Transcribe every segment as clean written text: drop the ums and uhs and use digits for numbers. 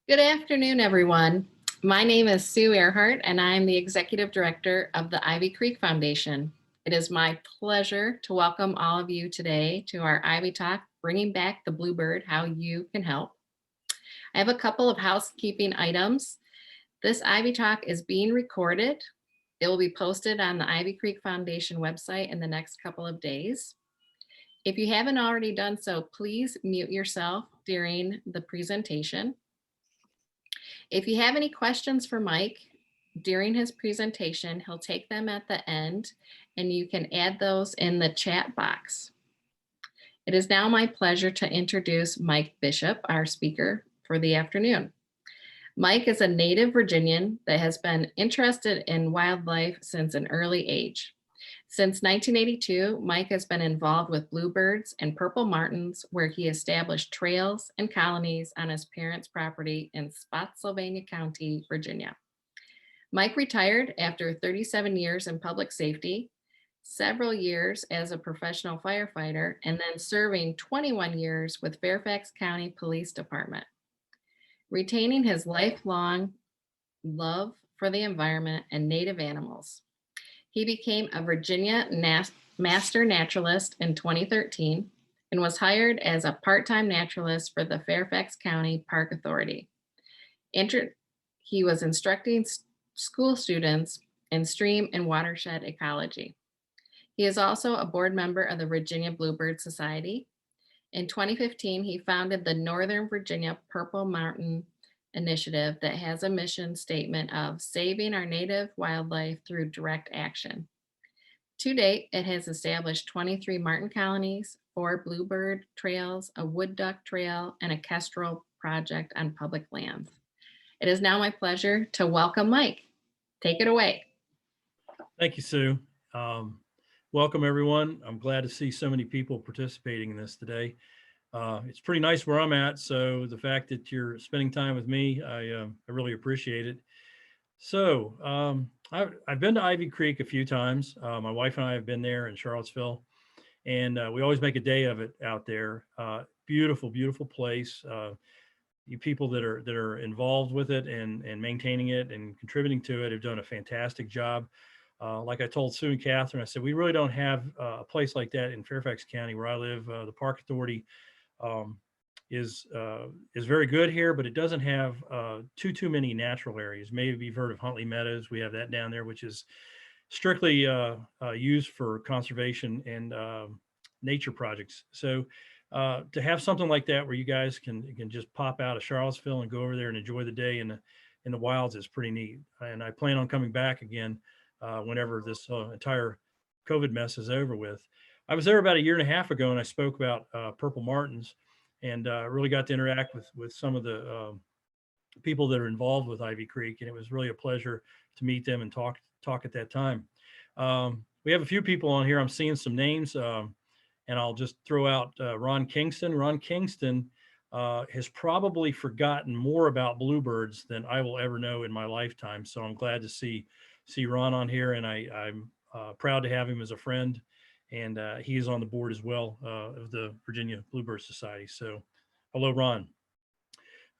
Good afternoon, everyone. My name is Sue Earhart, and I'm the Executive Director of the Ivy Creek Foundation. It is my pleasure to welcome all of you today to our Ivy Talk, Bringing Back the Bluebird, How You Can Help. I have a couple of housekeeping items. This Ivy Talk is being recorded. It will be posted on the Ivy Creek Foundation website in the next couple of days. If you haven't already done so, please mute yourself during the presentation. If you have any questions for Mike during his presentation, he'll take them at the end and you can add those in the chat box. It is now my pleasure to introduce Mike Bishop, our speaker for the afternoon. Mike is a native Virginian that has been interested in wildlife since an early age. Since 1982, Mike has been involved with bluebirds and purple martins, where he established trails and colonies on his parents' property in Spotsylvania County, Virginia. Mike retired after 37 years in public safety, several years as a professional firefighter, and then serving 21 years with Fairfax County Police Department. Retaining his lifelong love for the environment and native animals, he became a Virginia Master Naturalist in 2013 and was hired as a part-time naturalist for the Fairfax County Park Authority. He was instructing school students in stream and watershed ecology. He is also a board member of the Virginia Bluebird Society. In 2015, he founded the Northern Virginia Purple Martin Initiative that has a mission statement of saving our native wildlife through direct action. To date, it has established 23 martin colonies, 4 bluebird trails, a wood duck trail, and a kestrel project on public lands. It is now my pleasure to welcome Mike. Take it away. Thank you, Sue. Welcome, everyone. I'm glad to see so many people participating in this today. It's pretty nice where I'm at, so the fact that you're spending time with me, I really appreciate it. So I've been to Ivy Creek a few times. My wife and I have been there in Charlottesville, and we always make a day of it out there. Beautiful, beautiful place. You people that are involved with it and maintaining it and contributing to it have done a fantastic job. Like I told Sue and Catherine, I said, we really don't have a place like that in Fairfax County where I live. The Park Authority is very good here, but it doesn't have too many natural areas. Maybe you've heard of Huntley Meadows. We have that down there, which is strictly used for conservation and nature projects. So to have something like that where you guys can just pop out of Charlottesville and go over there and enjoy the day in the wilds is pretty neat. And I plan on coming back again whenever this entire COVID mess is over with. I was there about a year and a half ago, and I spoke about purple martins, and really got to interact with some of the people that are involved with Ivy Creek, and it was really a pleasure to meet them and talk at that time. We have a few people on here. I'm seeing some names, and I'll just throw out Ron Kingston. Ron Kingston has probably forgotten more about bluebirds than I will ever know in my lifetime. So I'm glad to see Ron on here, and I'm proud to have him as a friend. And he is on the board as well of the Virginia Bluebird Society. So hello, Ron.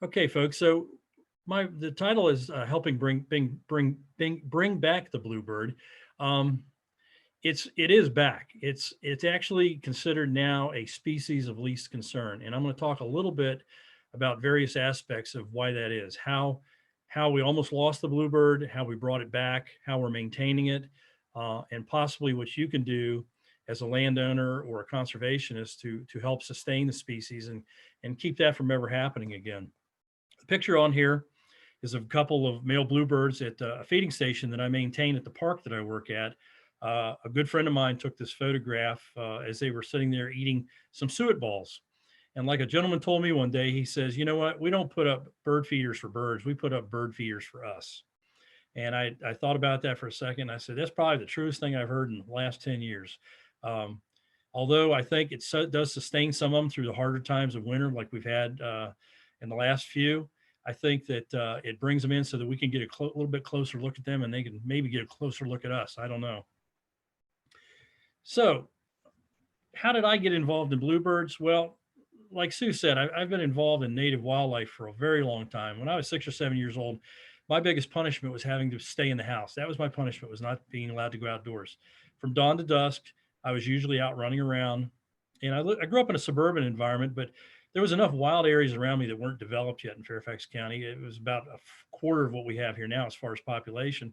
Okay, folks. So the title is helping bring back the bluebird. It is back. It's actually considered now a species of least concern. And I'm going to talk a little bit about various aspects of why that is, how we almost lost the bluebird, how we brought it back, how we're maintaining it, and possibly what you can do as a landowner or a conservationist to help sustain the species and keep that from ever happening again. The picture on here is of a couple of male bluebirds at a feeding station that I maintain at the park that I work at. A good friend of mine took this photograph as they were sitting there eating some suet balls. And like a gentleman told me one day, he says, you know what, we don't put up bird feeders for birds, we put up bird feeders for us. And I thought about that for a second. I said, that's probably the truest thing I've heard in the last 10 years. Although I think it does sustain some of them through the harder times of winter, like we've had in the last few. I think that it brings them in so that we can get a little bit closer look at them, and they can maybe get a closer look at us. I don't know. So how did I get involved in bluebirds? Well, like Sue said, I've been involved in native wildlife for a very long time. When I was 6 or 7 years old, my biggest punishment was having to stay in the house. That was my punishment, was not being allowed to go outdoors. From dawn to dusk, I was usually out running around. And I grew up in a suburban environment, but there was enough wild areas around me that weren't developed yet in Fairfax County. It was about a quarter of what we have here now as far as population.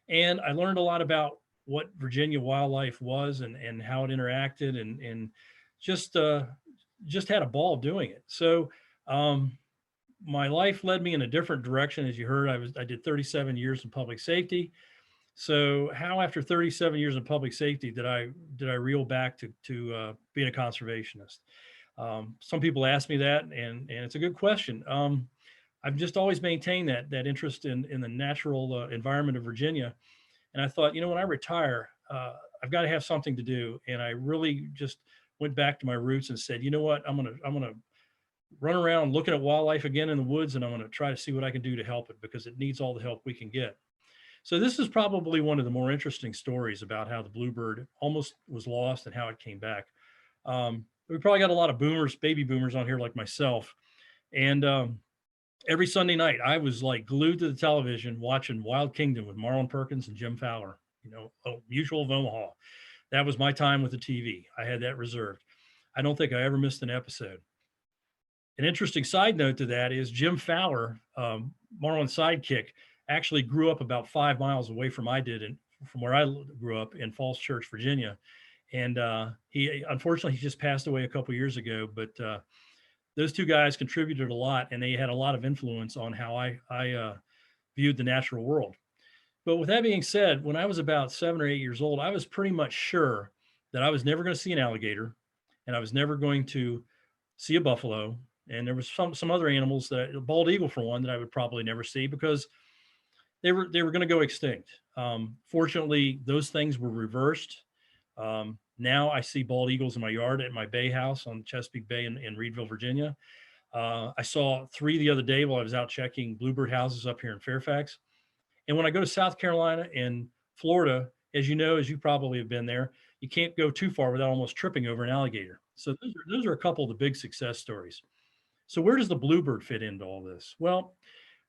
And I learned a lot about what Virginia wildlife was and how it interacted and just just had a ball doing it. So my life led me in a different direction. As you heard, I did 37 years in public safety. So how after 37 years in public safety did I reel back to being a conservationist? Some people ask me that, and it's a good question. I've just always maintained that interest in the natural environment of Virginia. And I thought, when I retire, I've got to have something to do. And I really just went back to my roots and said, you know what, I'm gonna run around looking at wildlife again in the woods, and I'm gonna try to see what I can do to help it, because it needs all the help we can get. So this is probably one of the more interesting stories about how the bluebird almost was lost and how it came back. We probably got a lot of boomers, baby boomers on here like myself. And every Sunday night, I was like glued to the television watching Wild Kingdom with Marlon Perkins and Jim Fowler, Mutual of Omaha. That was my time with the TV. I had that reserved. I don't think I ever missed an episode. An interesting side note to that is Jim Fowler, Marlon's sidekick, actually grew up about 5 miles away from from where I grew up in Falls Church, Virginia. And he unfortunately he just passed away a couple years ago, but those two guys contributed a lot, and they had a lot of influence on how I viewed the natural world. But with that being said, when I was about 7 or 8 years old, I was pretty much sure that I was never going to see an alligator, and I was never going to see a buffalo. And there was some other animals, that a bald eagle for one, that I would probably never see, because they were going to go extinct. Fortunately, those things were reversed. Now I see bald eagles in my yard at my bay house on Chesapeake Bay in Reedville, Virginia. I saw 3 the other day while I was out checking bluebird houses up here in Fairfax. And when I go to South Carolina and Florida, as you probably have been there, you can't go too far without almost tripping over an alligator. So those are a couple of the big success stories. So where does the bluebird fit into all this? Well,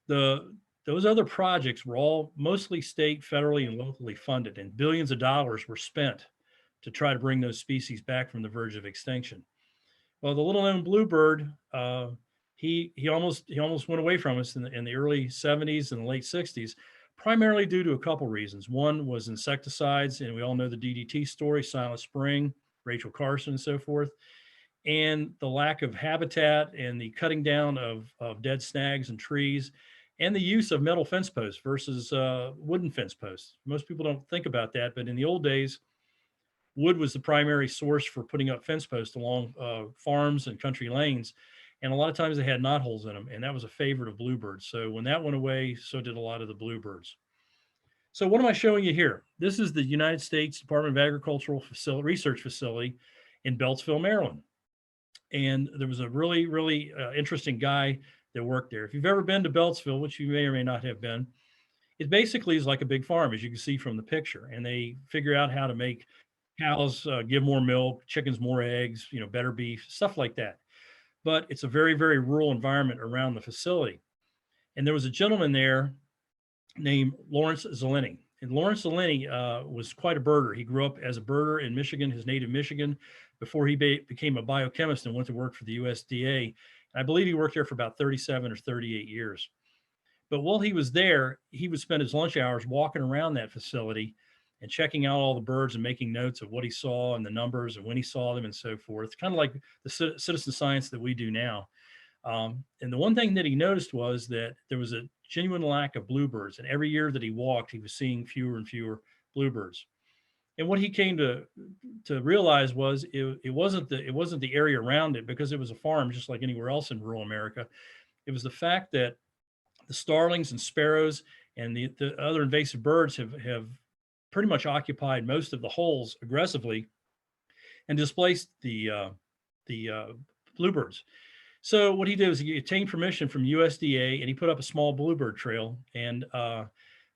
those other projects were all mostly state, federally, and locally funded, and billions of dollars were spent to try to bring those species back from the verge of extinction. Well, the little-known bluebird, he almost went away from us in the early 70s and the late 60s, primarily due to a couple reasons. One was insecticides, and we all know the DDT story, Silent Spring, Rachel Carson, and so forth, and the lack of habitat and the cutting down of dead snags and trees, and the use of metal fence posts versus wooden fence posts. Most people don't think about that, but in the old days, wood was the primary source for putting up fence posts along farms and country lanes. And a lot of times they had knotholes in them, and that was a favorite of bluebirds. So when that went away, so did a lot of the bluebirds. So what am I showing you here? This is the United States Department of Agricultural Research Facility in Beltsville, Maryland. And there was a really, really interesting guy that worked there. If you've ever been to Beltsville, which you may or may not have been, it basically is like a big farm, as you can see from the picture. And they figure out how to make cows give more milk, chickens more eggs, better beef, stuff like that. But it's a very, very rural environment around the facility. And there was a gentleman there named Lawrence Zeleny. And Lawrence Zeleny was quite a birder. He grew up as a birder in Michigan, his native Michigan, before he became a biochemist and went to work for the USDA. And I believe he worked there for about 37 or 38 years. But while he was there, he would spend his lunch hours walking around that facility and checking out all the birds and making notes of what he saw and the numbers and when he saw them and so forth, kind of like the citizen science that we do now. And the one thing that he noticed was that there was a genuine lack of bluebirds. And every year that he walked, he was seeing fewer and fewer bluebirds. And what he came to realize was it wasn't the area around it, because it was a farm just like anywhere else in rural America. It was the fact that the starlings and sparrows and the other invasive birds have pretty much occupied most of the holes aggressively and displaced the bluebirds. So what he did was he obtained permission from USDA, and he put up a small bluebird trail. And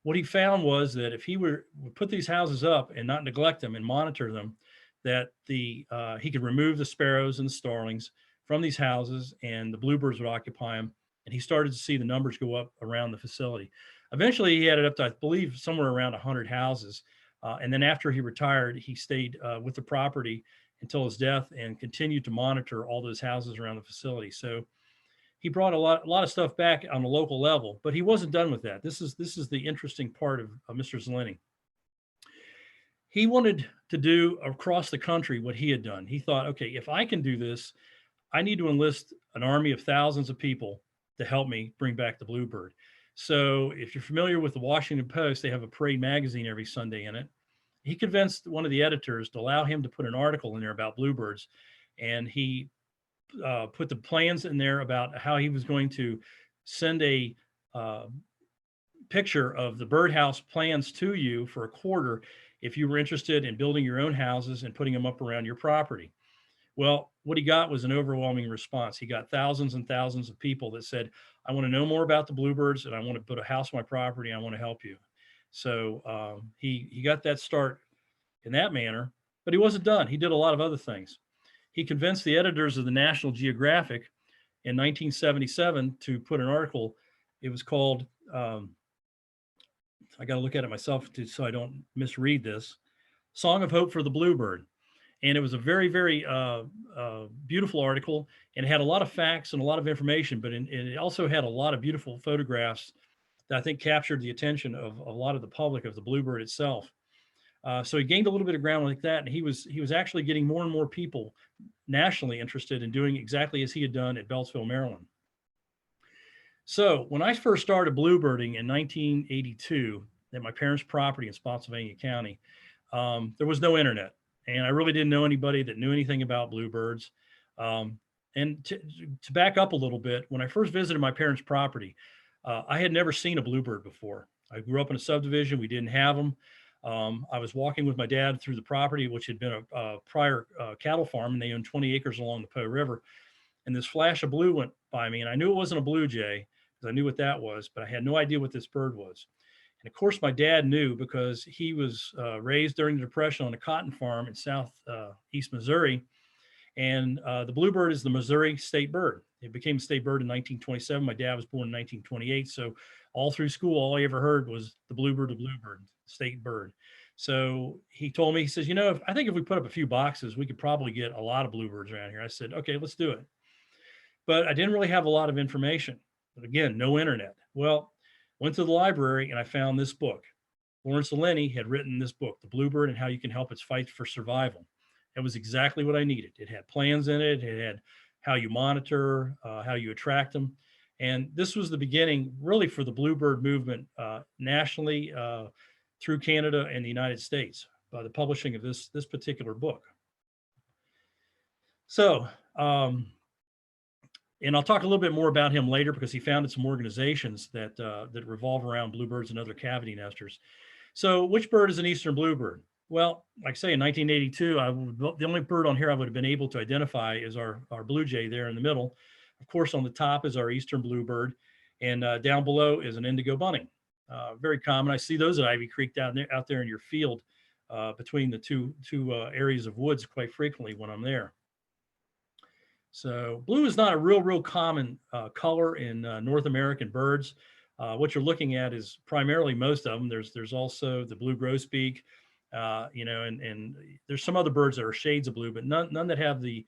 what he found was that if he would put these houses up and not neglect them and monitor them, that he could remove the sparrows and the starlings from these houses, and the bluebirds would occupy them. And he started to see the numbers go up around the facility. Eventually, he had it up to, I believe, somewhere around 100 houses. And then after he retired, he stayed with the property until his death and continued to monitor all those houses around the facility. So he brought a lot of stuff back on a local level, but he wasn't done with that. This is the interesting part of Mr. Zeleny. He wanted to do across the country what he had done. He thought, okay, if I can do this, I need to enlist an army of thousands of people to help me bring back the bluebird. So if you're familiar with the Washington Post, they have a parade magazine every Sunday in it. He convinced one of the editors to allow him to put an article in there about bluebirds. And he put the plans in there about how he was going to send a picture of the birdhouse plans to you for a quarter if you were interested in building your own houses and putting them up around your property. Well, what he got was an overwhelming response. He got thousands and thousands of people that said, I want to know more about the bluebirds, and I want to put a house on my property. I want to help you. So he got that start in that manner, but he wasn't done. He did a lot of other things. He convinced the editors of the National Geographic in 1977 to put an article. It was called, I got to look at it myself so I don't misread this, Song of Hope for the Bluebird. And it was a very, very beautiful article, and it had a lot of facts and a lot of information, but it also had a lot of beautiful photographs that I think captured the attention of a lot of the public of the bluebird itself. So he gained a little bit of ground like that, and he was actually getting more and more people nationally interested in doing exactly as he had done at Beltsville, Maryland. So when I first started bluebirding in 1982 at my parents' property in Spotsylvania County, there was no internet. And I really didn't know anybody that knew anything about bluebirds. And to back up a little bit, when I first visited my parents' property, I had never seen a bluebird before. I grew up in a subdivision. We didn't have them. I was walking with my dad through the property, which had been a prior cattle farm, and they owned 20 acres along the Po River. And this flash of blue went by me, and I knew it wasn't a blue jay because I knew what that was, but I had no idea what this bird was. And of course, my dad knew because he was raised during the Depression on a cotton farm in southeast Missouri. And the bluebird is the Missouri state bird. It became a state bird in 1927. My dad was born in 1928. So all through school, all I ever heard was the bluebird, state bird. So he told me, he says, I think if we put up a few boxes, we could probably get a lot of bluebirds around here. I said, okay, let's do it. But I didn't really have a lot of information. But again, no internet. Well, went to the library and I found this book. Lawrence Zeleny had written this book, The Bluebird and How You Can Help Its Fight for Survival. It was exactly what I needed. It had plans in it. It had how you monitor, how you attract them. And this was the beginning really for the bluebird movement nationally through Canada and the United States by the publishing of this particular book. So, and I'll talk a little bit more about him later because he founded some organizations that revolve around bluebirds and other cavity nesters. So which bird is an Eastern Bluebird? Well, like I say, in 1982, the only bird on here I would have been able to identify is our blue jay there in the middle. Of course, on the top is our Eastern Bluebird, and down below is an indigo bunting. Very common. I see those at Ivy Creek out there in your field between the two areas of woods quite frequently when I'm there. So blue is not a real common color in North American birds. What you're looking at is primarily most of them. There's also the blue grosbeak, and there's some other birds that are shades of blue, but none that have the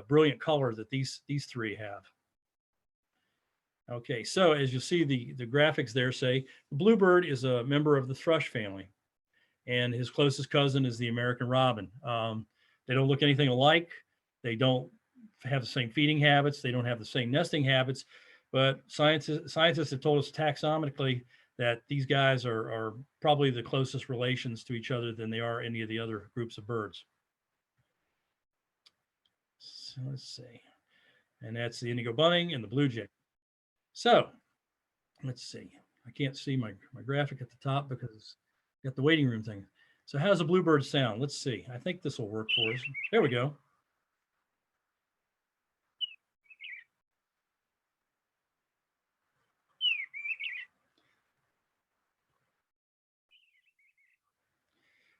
brilliant color that these three have. Okay, so as you see the graphics there say, the bluebird is a member of the thrush family, and his closest cousin is the American robin. They don't look anything alike. They don't have the same feeding habits. They don't have the same nesting habits, but scientists have told us taxonomically that these guys are probably the closest relations to each other than they are any of the other groups of birds. So let's see. And that's the indigo bunting and the blue jay. So let's see. I can't see my graphic at the top because I got the waiting room thing. So how does a bluebird sound? Let's see. I think this will work for us. There we go.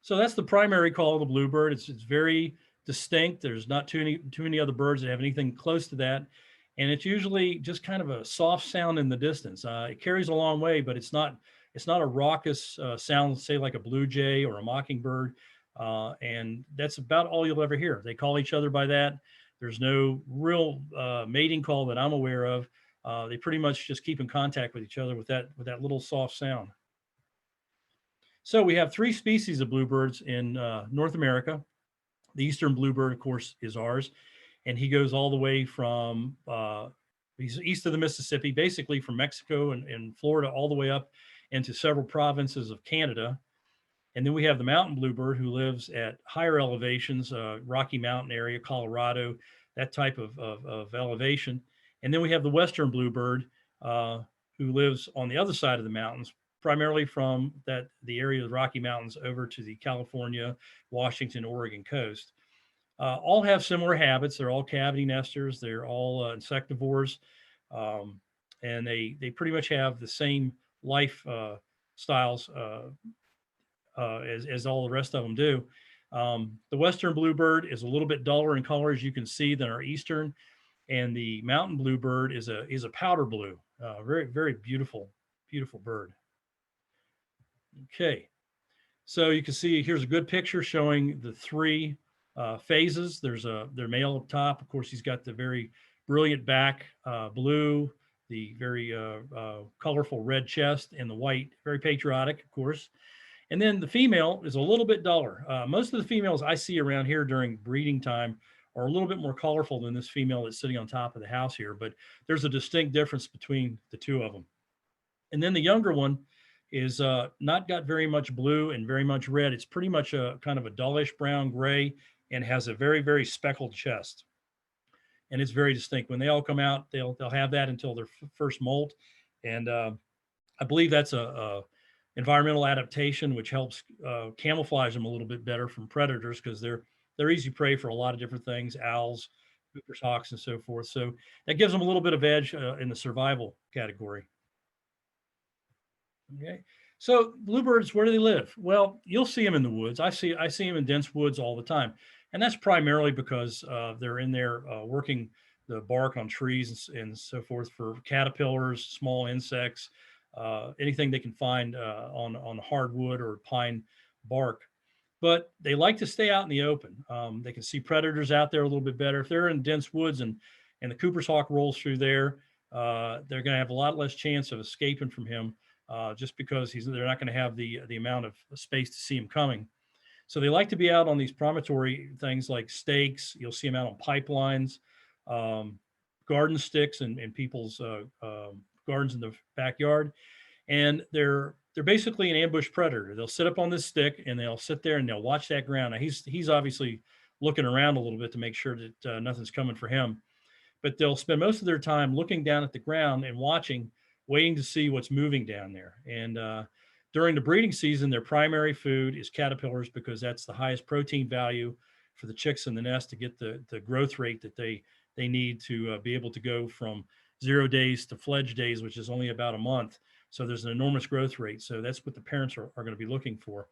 So that's the primary call of the bluebird. It's very distinct. There's not too many other birds that have anything close to that. And it's usually just kind of a soft sound in the distance. It carries a long way, but it's not a raucous sound, say like a blue jay or a mockingbird. And that's about all you'll ever hear. They call each other by that. There's no real mating call that I'm aware of. They pretty much just keep in contact with each other with that little soft sound. So we have 3 species of bluebirds in North America. The Eastern Bluebird, of course, is ours, and he goes all the way from he's east of the Mississippi, basically from Mexico and Florida all the way up into several provinces of Canada. And then we have the mountain bluebird, who lives at higher elevations, Rocky Mountain area, Colorado, that type of elevation. And then we have the western bluebird, who lives on the other side of the mountains, primarily from the area of the Rocky Mountains over to the California, Washington, Oregon coast. All have similar habits. They're all cavity nesters. They're all insectivores. And they pretty much have the same life styles as all the rest of them do. The western bluebird is a little bit duller in color, as you can see, than our eastern. And the mountain bluebird is a powder blue. Very, very beautiful, beautiful bird. Okay, so you can see here's a good picture showing the 3 phases. There's their male up top. Of course, he's got the very brilliant back blue, the very colorful red chest, and the white, very patriotic, of course. And then the female is a little bit duller. Most of the females I see around here during breeding time are a little bit more colorful than this female that's sitting on top of the house here, but there's a distinct difference between the 2 of them. And then the younger one is not got very much blue and very much red. It's pretty much a kind of a dullish brown gray and has a very, very speckled chest. And it's very distinct. When they all come out, they'll have that until their first molt. And I believe that's a environmental adaptation, which helps camouflage them a little bit better from predators, because they're easy prey for a lot of different things, owls, Cooper's hawks, and so forth. So that gives them a little bit of edge in the survival category. Okay, so bluebirds, where do they live? Well, you'll see them in the woods. I see them in dense woods all the time, and that's primarily because they're in there working the bark on trees and so forth for caterpillars, small insects, anything they can find on hardwood or pine bark. But they like to stay out in the open. They can see predators out there a little bit better. If they're in dense woods and the Cooper's hawk rolls through there, they're going to have a lot less chance of escaping from him, just because they're not going to have the amount of space to see him coming. So they like to be out on these promontory things like stakes. You'll see them out on pipelines, garden sticks, and people's gardens in the backyard. And they're basically an ambush predator. They'll sit up on this stick and they'll sit there and they'll watch that ground. Now he's obviously looking around a little bit to make sure that nothing's coming for him, but they'll spend most of their time looking down at the ground and watching, waiting to see what's moving down there. And during the breeding season, their primary food is caterpillars, because that's the highest protein value for the chicks in the nest to get the growth rate that they need to be able to go from 0 days to fledge days, which is only about a month. So there's an enormous growth rate. So that's what the parents are going to be looking for.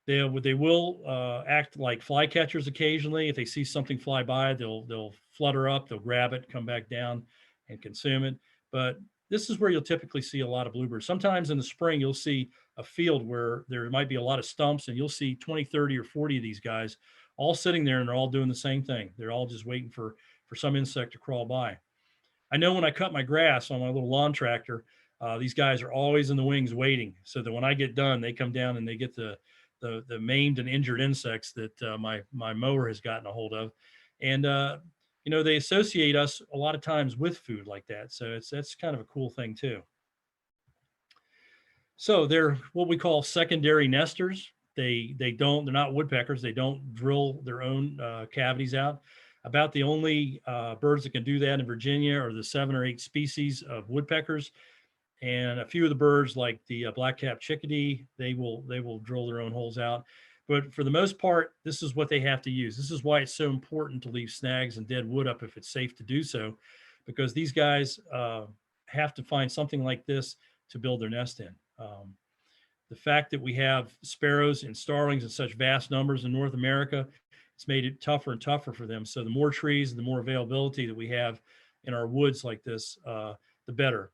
They will act like fly catchers occasionally. If they see something fly by, they'll flutter up, they'll grab it, come back down and consume it. But this is where you'll typically see a lot of bluebirds. Sometimes in the spring, you'll see a field where there might be a lot of stumps, and you'll see 20, 30, or 40 of these guys all sitting there, and they're all doing the same thing. They're all just waiting for some insect to crawl by. I know when I cut my grass on my little lawn tractor, these guys are always in the wings waiting, so that when I get done, they come down and they get the maimed and injured insects that my mower has gotten a hold of. And they associate us a lot of times with food like that. So that's kind of a cool thing too. So they're what we call secondary nesters. They're not woodpeckers. They don't drill their own cavities out. About the only birds that can do that in Virginia are the 7 or 8 species of woodpeckers, and a few of the birds like the black-capped chickadee. They will drill their own holes out. But for the most part, this is what they have to use. This is why it's so important to leave snags and dead wood up if it's safe to do so, because these guys have to find something like this to build their nest in. The fact that we have sparrows and starlings in such vast numbers in North America it's made it tougher and tougher for them. So the more trees, the more availability that we have in our woods like this, the better.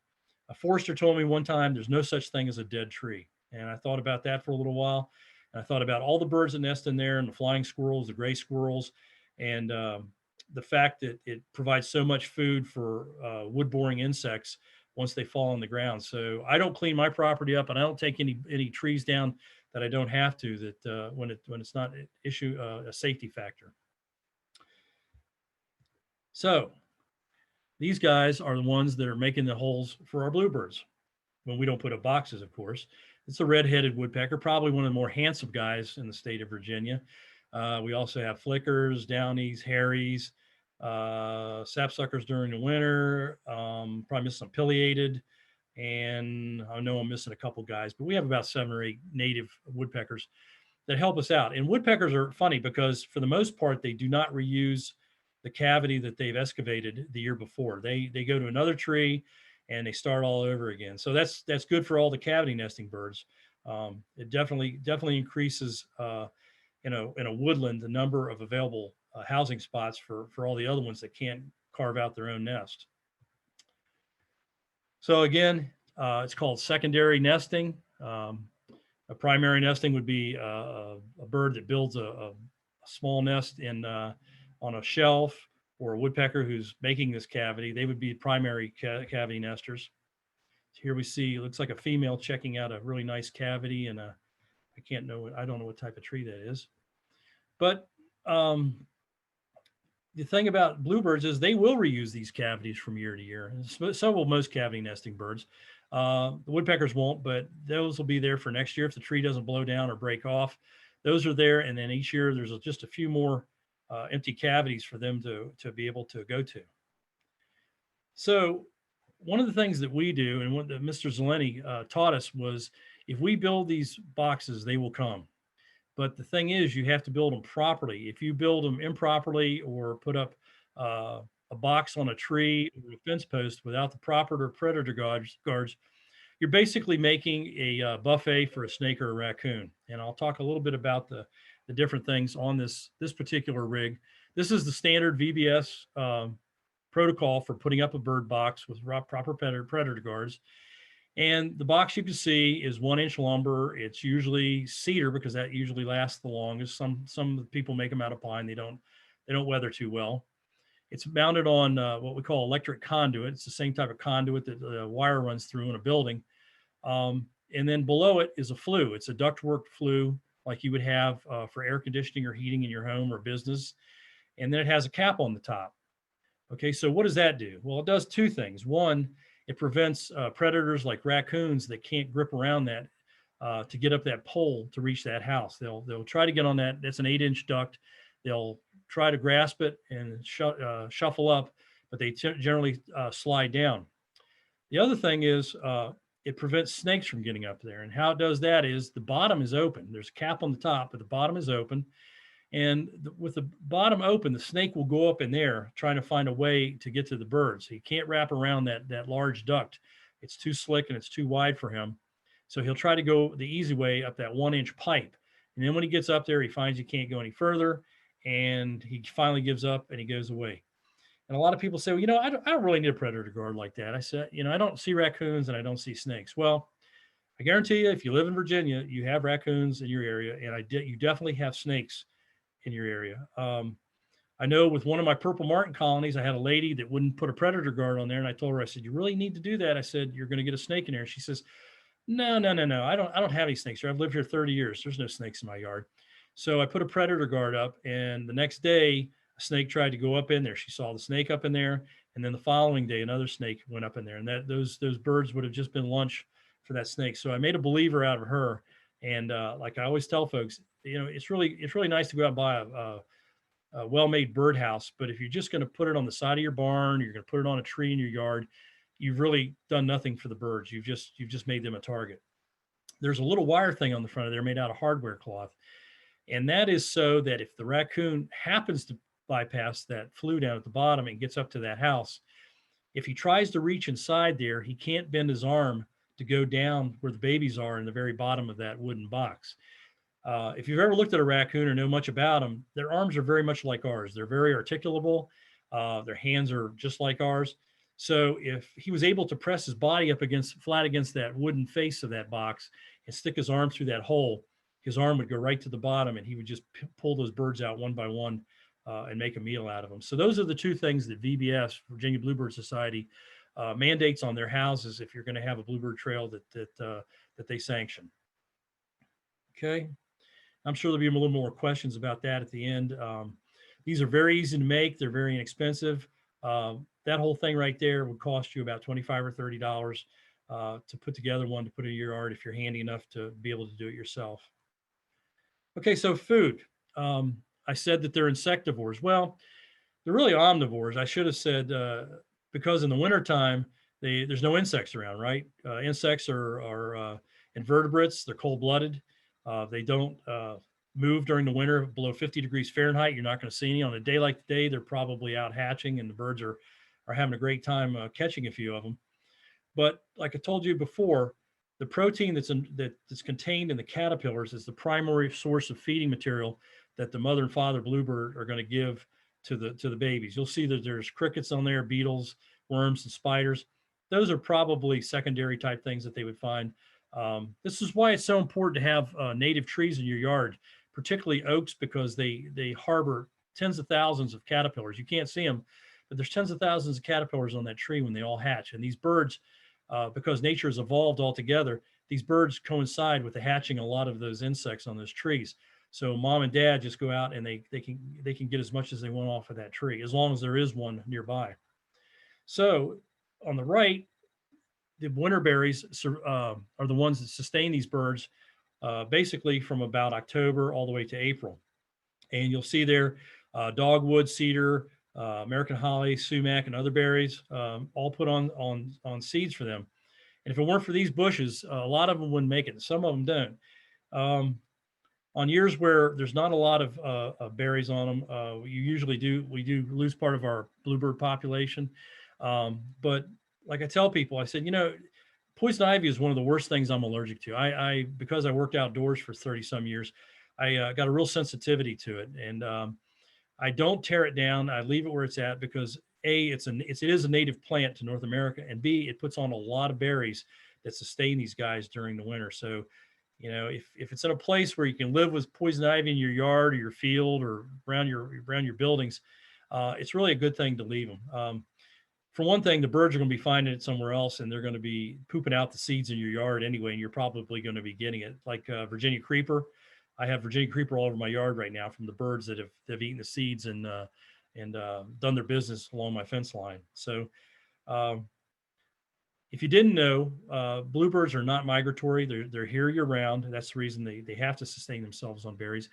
A forester told me one time, there's no such thing as a dead tree. And I thought about that for a little while. And I thought about all the birds that nest in there and the flying squirrels, the gray squirrels, and the fact that it provides so much food for wood boring insects once they fall on the ground. So I don't clean my property up, and I don't take any trees down that I don't have to, that when it's not an issue, a safety factor. So these guys are the ones that are making the holes for our bluebirds when we don't put up boxes, of course. It's a red-headed woodpecker, probably one of the more handsome guys in the state of Virginia. We also have flickers, downies, harries, sapsuckers during the winter, probably missing some pileated, and I know I'm missing a couple guys, but we have about 7 or 8 native woodpeckers that help us out. And woodpeckers are funny because for the most part, they do not reuse the cavity that they've excavated the year before. They go to another tree and they start all over again. So that's good for all the cavity nesting birds. It definitely increases in a woodland the number of available housing spots for all the other ones that can't carve out their own nest. So again, it's called secondary nesting. A primary nesting would be a bird that builds a small nest on a shelf, or a woodpecker who's making this cavity. They would be primary cavity nesters. Here we see, it looks like a female checking out a really nice cavity, and I don't know what type of tree that is. But the thing about bluebirds is they will reuse these cavities from year to year. So will most cavity nesting birds. The woodpeckers won't, but those will be there for next year if the tree doesn't blow down or break off. Those are there, and then each year there's just a few more empty cavities for them to be able to go to. So one of the things that we do, and what Mr. Zeleny taught us, was if we build these boxes, they will come. But the thing is, you have to build them properly. If you build them improperly or put up a box on a tree or a fence post without the proper predator guards, you're basically making a buffet for a snake or a raccoon. And I'll talk a little bit about the different things on this particular rig. This is the standard VBS protocol for putting up a bird box with proper predator guards. And the box you can see is 1-inch lumber. It's usually cedar because that usually lasts the longest. Some people make them out of pine. They don't weather too well. It's mounted on what we call electric conduit. It's the same type of conduit that the wire runs through in a building. And then below it is a flue. It's a ductwork flue like you would have for air conditioning or heating in your home or business. And then it has a cap on the top. Okay, so what does that do? Well, it does 2 things. One, it prevents predators like raccoons that can't grip around that to get up that pole to reach that house. They'll try to get on that. That's an 8-inch duct. They'll try to grasp it and shuffle up, but they generally slide down. The other thing is it prevents snakes from getting up there. And how it does that is the bottom is open. There's a cap on the top, but the bottom is open. And with the bottom open, the snake will go up in there trying to find a way to get to the birds. He can't wrap around that large duct. It's too slick and it's too wide for him. So he'll try to go the easy way up that 1-inch pipe. And then when he gets up there, he finds he can't go any further, and he finally gives up and he goes away. And a lot of people say, well, I don't really need a predator guard like that. I said, I don't see raccoons and I don't see snakes. Well, I guarantee you, if you live in Virginia, you have raccoons in your area, and you definitely have snakes in your area. I know with one of my purple martin colonies, I had a lady that wouldn't put a predator guard on there. And I told her, I said, you really need to do that. I said, you're going to get a snake in there. And she says, no. I don't have any snakes here. I've lived here 30 years. There's no snakes in my yard. So I put a predator guard up, and the next day a snake tried to go up in there. She saw the snake up in there. And then the following day, another snake went up in there, and those birds would have just been lunch for that snake. So I made a believer out of her. And like I always tell folks, it's really nice to go out and buy a well-made birdhouse, but if you're just going to put it on the side of your barn, you're going to put it on a tree in your yard, you've really done nothing for the birds. You've just made them a target. There's a little wire thing on the front of there made out of hardware cloth, and that is so that if the raccoon happens to bypass that flue down at the bottom and gets up to that house, if he tries to reach inside there, he can't bend his arm to go down where the babies are in the very bottom of that wooden box. If you've ever looked at a raccoon or know much about them, their arms are very much like ours. They're very articulable. Their hands are just like ours. So if he was able to press his body up flat against that wooden face of that box and stick his arm through that hole, his arm would go right to the bottom and he would just pull those birds out one by one and make a meal out of them. So those are the two things that VBS, Virginia Bluebird Society, mandates on their houses if you're going to have a bluebird trail that they sanction. Okay. I'm sure there'll be a little more questions about that at the end. These are very easy to make. They're very inexpensive. That whole thing right there would cost you about $25 or $30 to put together one to put in your yard if you're handy enough to be able to do it yourself. Okay, so food. I said that they're insectivores. Well, they're really omnivores. I should have said because in the wintertime, there's no insects around, right? Insects are invertebrates. They're cold-blooded. They don't move during the winter below 50 degrees Fahrenheit. You're not going to see any. On a day like today, they're probably out hatching and the birds are having a great time catching a few of them. But like I told you before, the protein that's contained in the caterpillars is the primary source of feeding material that the mother and father bluebird are going to give to the babies. You'll see that there's crickets on there, beetles, worms, and spiders. Those are probably secondary type things that they would find. This is why it's so important to have native trees in your yard, particularly oaks, because they harbor tens of thousands of caterpillars. You can't see them, but there's tens of thousands of caterpillars on that tree when they all hatch. And these birds, because nature has evolved altogether, these birds coincide with the hatching a lot of those insects on those trees. So mom and dad just go out and they can get as much as they want off of that tree, as long as there is one nearby. So on the right, the winter berries are the ones that sustain these birds basically from about October all the way to April. And you'll see there dogwood, cedar, American holly, sumac, and other berries all put on seeds for them. And if it weren't for these bushes, a lot of them wouldn't make it. Some of them don't. On years where there's not a lot of berries on them, we do lose part of our bluebird population. But like I tell people, I said, poison ivy is one of the worst things I'm allergic to. Because I worked outdoors for 30 some years, I got a real sensitivity to it. And I don't tear it down. I leave it where it's at because A, it is a native plant to North America, and B, it puts on a lot of berries that sustain these guys during the winter. So, if it's in a place where you can live with poison ivy in your yard or your field or around your buildings, it's really a good thing to leave them. For one thing, the birds are going to be finding it somewhere else, and they're going to be pooping out the seeds in your yard anyway, and you're probably going to be getting it. Like Virginia creeper, I have Virginia creeper all over my yard right now from the birds that have eaten the seeds and done their business along my fence line. So, if you didn't know, bluebirds are not migratory. They're here year round. That's the reason they have to sustain themselves on berries.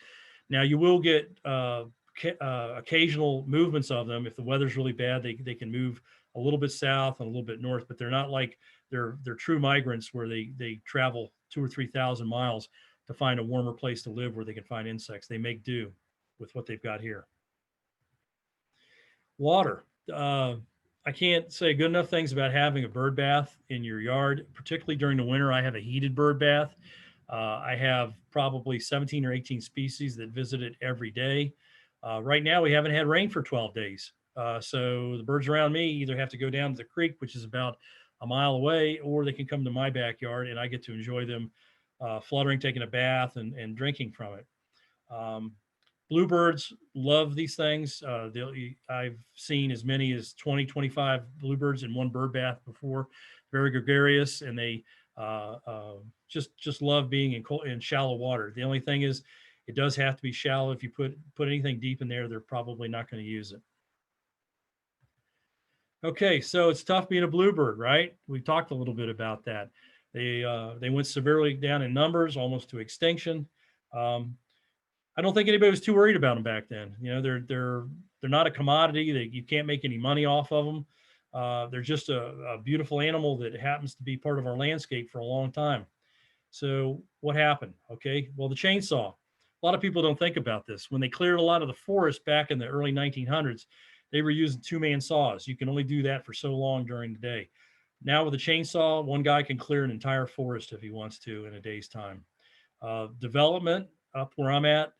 Now you will get occasional movements of them. If the weather's really bad, they can move a little bit south and a little bit north, but they're not like they're true migrants where they travel 2,000 or 3,000 miles to find a warmer place to live where they can find insects. They make do with what they've got here. Water. I can't say good enough things about having a bird bath in your yard, particularly during the winter. I have a heated bird bath. I have probably 17 or 18 species that visit it every day. Right now, we haven't had rain for 12 days. So the birds around me either have to go down to the creek, which is about a mile away, or they can come to my backyard and I get to enjoy them fluttering, taking a bath and drinking from it. Bluebirds love these things. I've seen as many as 20, 25 bluebirds in one bird bath before. Very gregarious, and they just love being in shallow water. The only thing is, it does have to be shallow. If you put anything deep in there, they're probably not going to use it. Okay, so it's tough being a bluebird, right? We talked a little bit about that. They went severely down in numbers, almost to extinction. I don't think anybody was too worried about them back then. They're not a commodity. You can't make any money off of them. They're just a beautiful animal that happens to be part of our landscape for a long time. So what happened? Okay, well, the chainsaw. A lot of people don't think about this. When they cleared a lot of the forest back in the early 1900s, they were using two-man saws. You can only do that for so long during the day. Now with a chainsaw, one guy can clear an entire forest if he wants to in a day's time. Development. up where I'm at.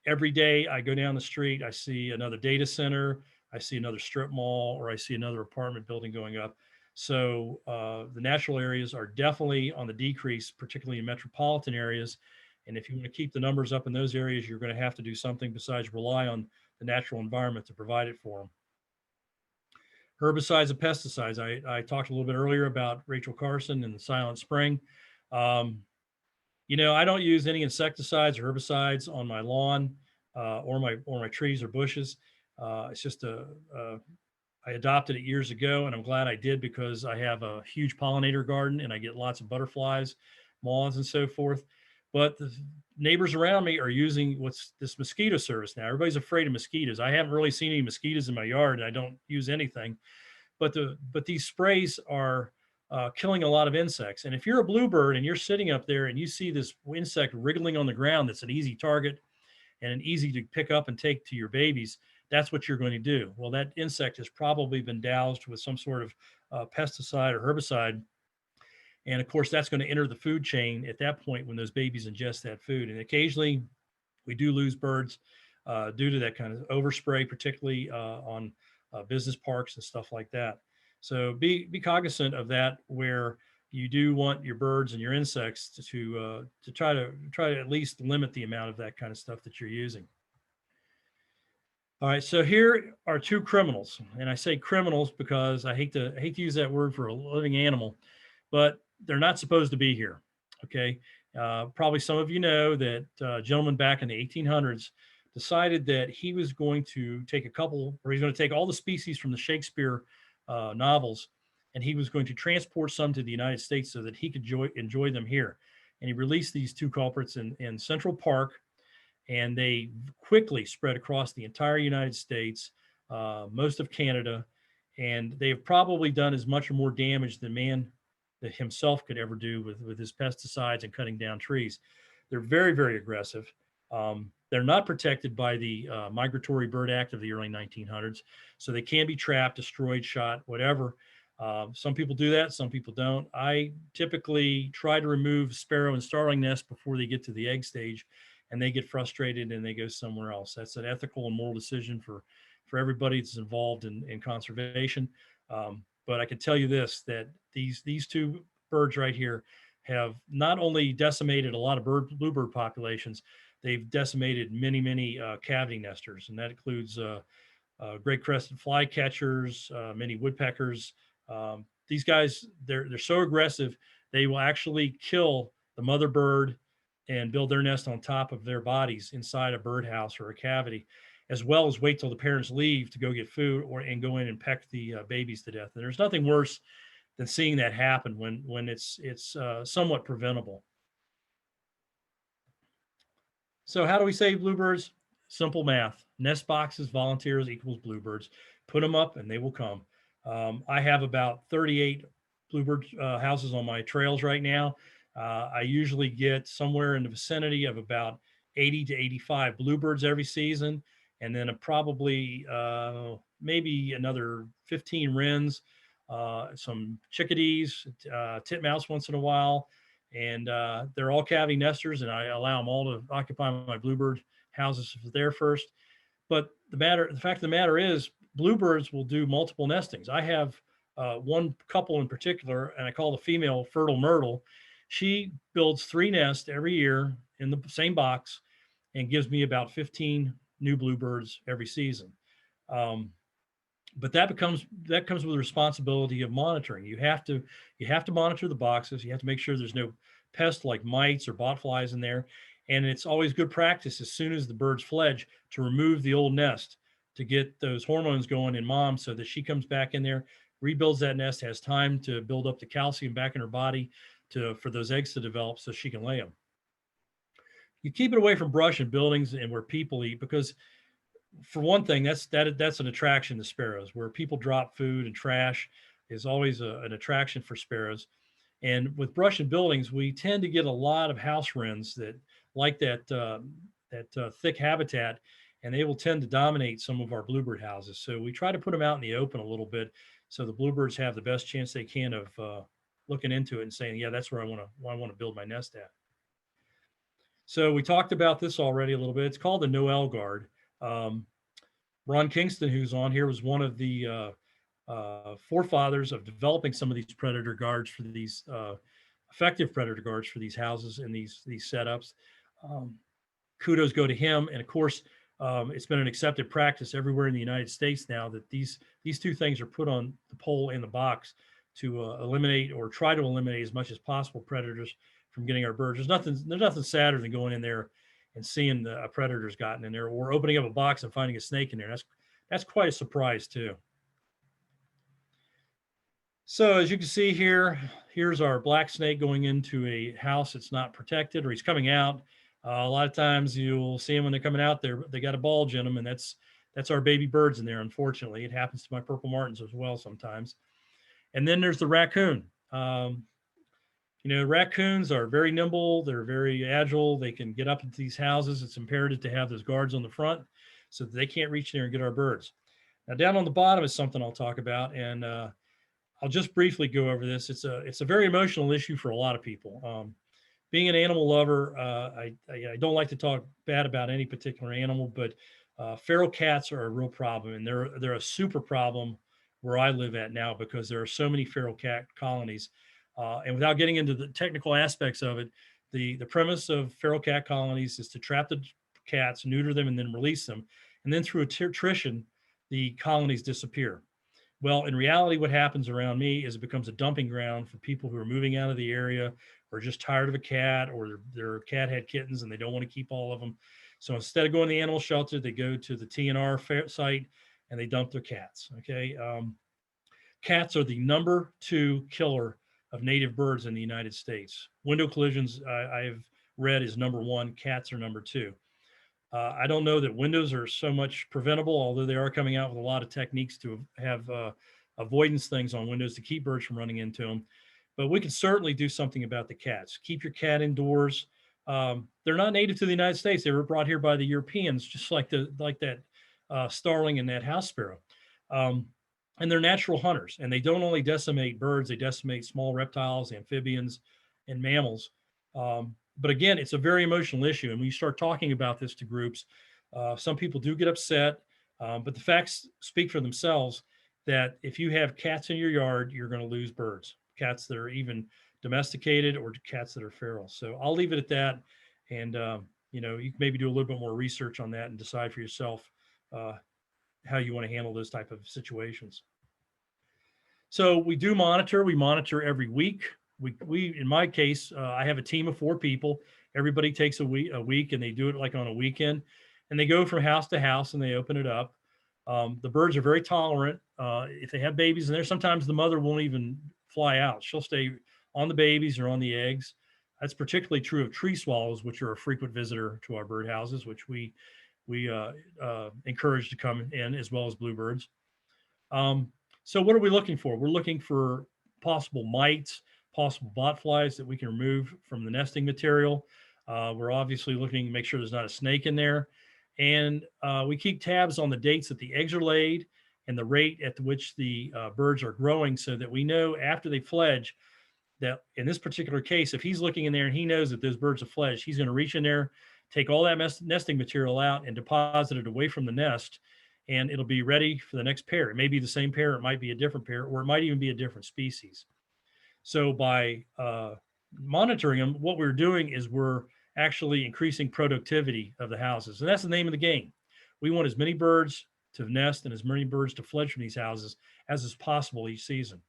Every day I go down the street, I see another data center, I see another strip mall, or I see another apartment building going up. So the natural areas are definitely on the decrease, particularly in metropolitan areas. And if you want to keep the numbers up in those areas, you're going to have to do something besides rely on the natural environment to provide it for them. Herbicides and pesticides. I talked a little bit earlier about Rachel Carson and the Silent Spring. Um, I don't use any insecticides or herbicides on my lawn or my trees or bushes. It's just I adopted it years ago, and I'm glad I did because I have a huge pollinator garden and I get lots of butterflies, moths, and so forth. But the neighbors around me are using what's this mosquito service now. Everybody's afraid of mosquitoes. I haven't really seen any mosquitoes in my yard, and I don't use anything. But these sprays are killing a lot of insects. And if you're a bluebird and you're sitting up there and you see this insect wriggling on the ground, that's an easy target and an easy to pick up and take to your babies, that's what you're going to do. Well, that insect has probably been doused with some sort of pesticide or herbicide. And of course, that's going to enter the food chain at that point when those babies ingest that food. And occasionally we do lose birds due to that kind of overspray, particularly on business parks and stuff like that. So be cognizant of that, where you do want your birds and your insects to try to at least limit the amount of that kind of stuff that you're using. All right, so here are two criminals, and I say criminals because I hate to use that word for a living animal, but they're not supposed to be here. Okay, probably some of you know that a gentleman back in the 1800s decided that he was going to take he's going to take all the species from the Shakespeare novels, and he was going to transport some to the United States so that he could enjoy them here. And he released these two culprits in Central Park, and they quickly spread across the entire United States, most of Canada, and they have probably done as much or more damage than man himself could ever do with his pesticides and cutting down trees. They're very, very aggressive. They're not protected by the Migratory Bird Act of the early 1900s, so they can be trapped, destroyed, shot, whatever. Some people do that, some people don't. I typically try to remove sparrow and starling nests before they get to the egg stage, and they get frustrated and they go somewhere else. That's an ethical and moral decision for everybody that's involved in conservation. But I can tell you this, that these two birds right here have not only decimated a lot of bluebird populations, they've decimated many, many cavity nesters, and that includes great crested flycatchers, many woodpeckers. These guys, they're so aggressive, they will actually kill the mother bird and build their nest on top of their bodies inside a birdhouse or a cavity, as well as wait till the parents leave to go get food and go in and peck the babies to death. And there's nothing worse than seeing that happen when it's somewhat preventable. So how do we save bluebirds? Simple math. Nest boxes, volunteers equals bluebirds. Put them up and they will come. I have about 38 bluebird houses on my trails right now. I usually get somewhere in the vicinity of about 80 to 85 bluebirds every season, and then probably maybe another 15 wrens, some chickadees, titmouse once in a while, and they're all cavity nesters, and I allow them all to occupy my bluebird houses if they're there first. But the fact of the matter is, bluebirds will do multiple nestings. I have one couple in particular, and I call the female Fertile Myrtle. She builds 3 nests every year in the same box and gives me about 15 new bluebirds every season. But that comes with the responsibility of monitoring. You have to monitor the boxes. You have to make sure there's no pests like mites or botflies in there. And it's always good practice, as soon as the birds fledge, to remove the old nest to get those hormones going in mom, so that she comes back in there, rebuilds that nest, has time to build up the calcium back in her body for those eggs to develop so she can lay them. You keep it away from brush and buildings and where people eat, because for one thing, that's an attraction to sparrows. Where people drop food and trash is always an attraction for sparrows. And with brush and buildings, we tend to get a lot of house wrens that like that thick habitat, and they will tend to dominate some of our bluebird houses. So we try to put them out in the open a little bit, so the bluebirds have the best chance they can of looking into it and saying, yeah, that's where I want to build my nest at. So we talked about this already a little bit. It's called the Noel Guard. Um, Ron Kingston, who's on here, was one of the forefathers of developing some of these predator guards for these effective predator guards for these houses and these setups. Um, Kudos go to him, and of course, it's been an accepted practice everywhere in the United States now that these two things are put on the pole and the box to eliminate or try to eliminate as much as possible predators from getting our birds. There's nothing sadder than going in there and seeing a predator's gotten in there, or opening up a box and finding a snake in there. That's quite a surprise too. So as you can see here, here's our black snake going into a house that's not protected, or he's coming out. A lot of times you'll see them when they're coming out there, they got a bulge in them, and that's our baby birds in there. Unfortunately, it happens to my purple martins as well sometimes. And then there's the raccoon. Raccoons are very nimble. They're very agile. They can get up into these houses. It's imperative to have those guards on the front so that they can't reach there and get our birds. Now down on the bottom is something I'll talk about, and I'll just briefly go over this. It's a very emotional issue for a lot of people. Being an animal lover, I don't like to talk bad about any particular animal, but feral cats are a real problem, and they're a super problem where I live at now because there are so many feral cat colonies. And without getting into the technical aspects of it, the premise of feral cat colonies is to trap the cats, neuter them, and then release them. And then through attrition, the colonies disappear. Well, in reality, what happens around me is it becomes a dumping ground for people who are moving out of the area or just tired of a cat, or their cat had kittens and they don't want to keep all of them. So instead of going to the animal shelter, they go to the TNR site and they dump their cats. Okay. Cats are the #2 killer of native birds in the United States. Window collisions, I've read, is #1. Cats are #2. I don't know that windows are so much preventable, although they are coming out with a lot of techniques to have avoidance things on windows to keep birds from running into them. But we can certainly do something about the cats. Keep your cat indoors. They're not native to the United States. They were brought here by the Europeans, just like that starling and that house sparrow. And they're natural hunters, and they don't only decimate birds, they decimate small reptiles, amphibians, and mammals. But again, it's a very emotional issue. And when you start talking about this to groups, some people do get upset, but the facts speak for themselves that if you have cats in your yard, you're going to lose birds, cats that are even domesticated or cats that are feral. So I'll leave it at that. And, you can maybe do a little bit more research on that and decide for yourself how you want to handle those type of situations. So we monitor every week. We in my case, I have a team of 4 people. Everybody takes a week, and they do it like on a weekend, and they go from house to house and they open it up. The birds are very tolerant. If they have babies in there, sometimes the mother won't even fly out. She'll stay on the babies or on the eggs. That's particularly true of tree swallows, which are a frequent visitor to our birdhouses, which we encourage to come in, as well as bluebirds. So what are we looking for? We're looking for possible mites, possible botflies that we can remove from the nesting material. We're obviously looking to make sure there's not a snake in there. And we keep tabs on the dates that the eggs are laid and the rate at which the birds are growing, so that we know after they fledge that in this particular case, if he's looking in there and he knows that those birds have fledged, he's going to reach in there, take all that nesting material out and deposit it away from the nest, and it'll be ready for the next pair. It may be the same pair, it might be a different pair, or it might even be a different species. So by monitoring them, what we're doing is we're actually increasing productivity of the houses. And that's the name of the game. We want as many birds to nest and as many birds to fledge from these houses as is possible each season.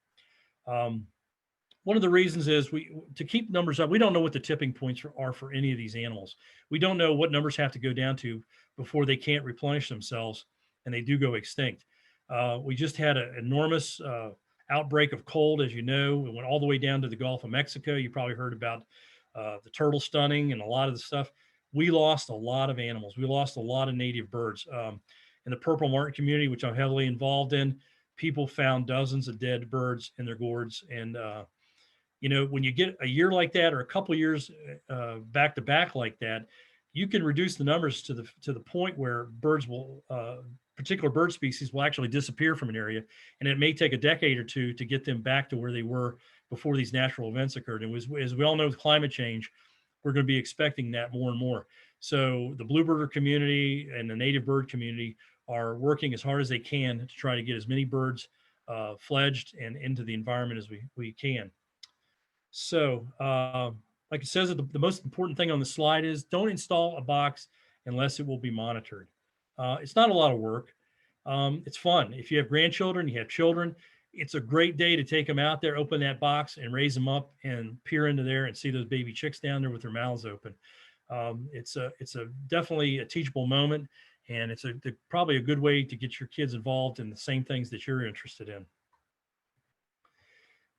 One of the reasons is to keep numbers up. We don't know what the tipping points are for any of these animals. We don't know what numbers have to go down to before they can't replenish themselves and they do go extinct. We just had an enormous outbreak of cold, as you know. It went all the way down to the Gulf of Mexico. You probably heard about the turtle stunning and a lot of the stuff. We lost a lot of animals. We lost a lot of native birds. In the purple martin community, which I'm heavily involved in, people found dozens of dead birds in their gourds. And when you get a year like that or a couple of years back to back like that, you can reduce the numbers to the point where birds will particular bird species will actually disappear from an area, and it may take a decade or two to get them back to where they were before these natural events occurred. And as we all know, with climate change, we're going to be expecting that more and more. So the bluebird community and the native bird community are working as hard as they can to try to get as many birds fledged and into the environment as we can. So like it says, the most important thing on the slide is don't install a box unless it will be monitored. It's not a lot of work. It's fun. If you have grandchildren, you have children, it's a great day to take them out there, open that box and raise them up and peer into there and see those baby chicks down there with their mouths open. It's a definitely a teachable moment, and it's probably a good way to get your kids involved in the same things that you're interested in.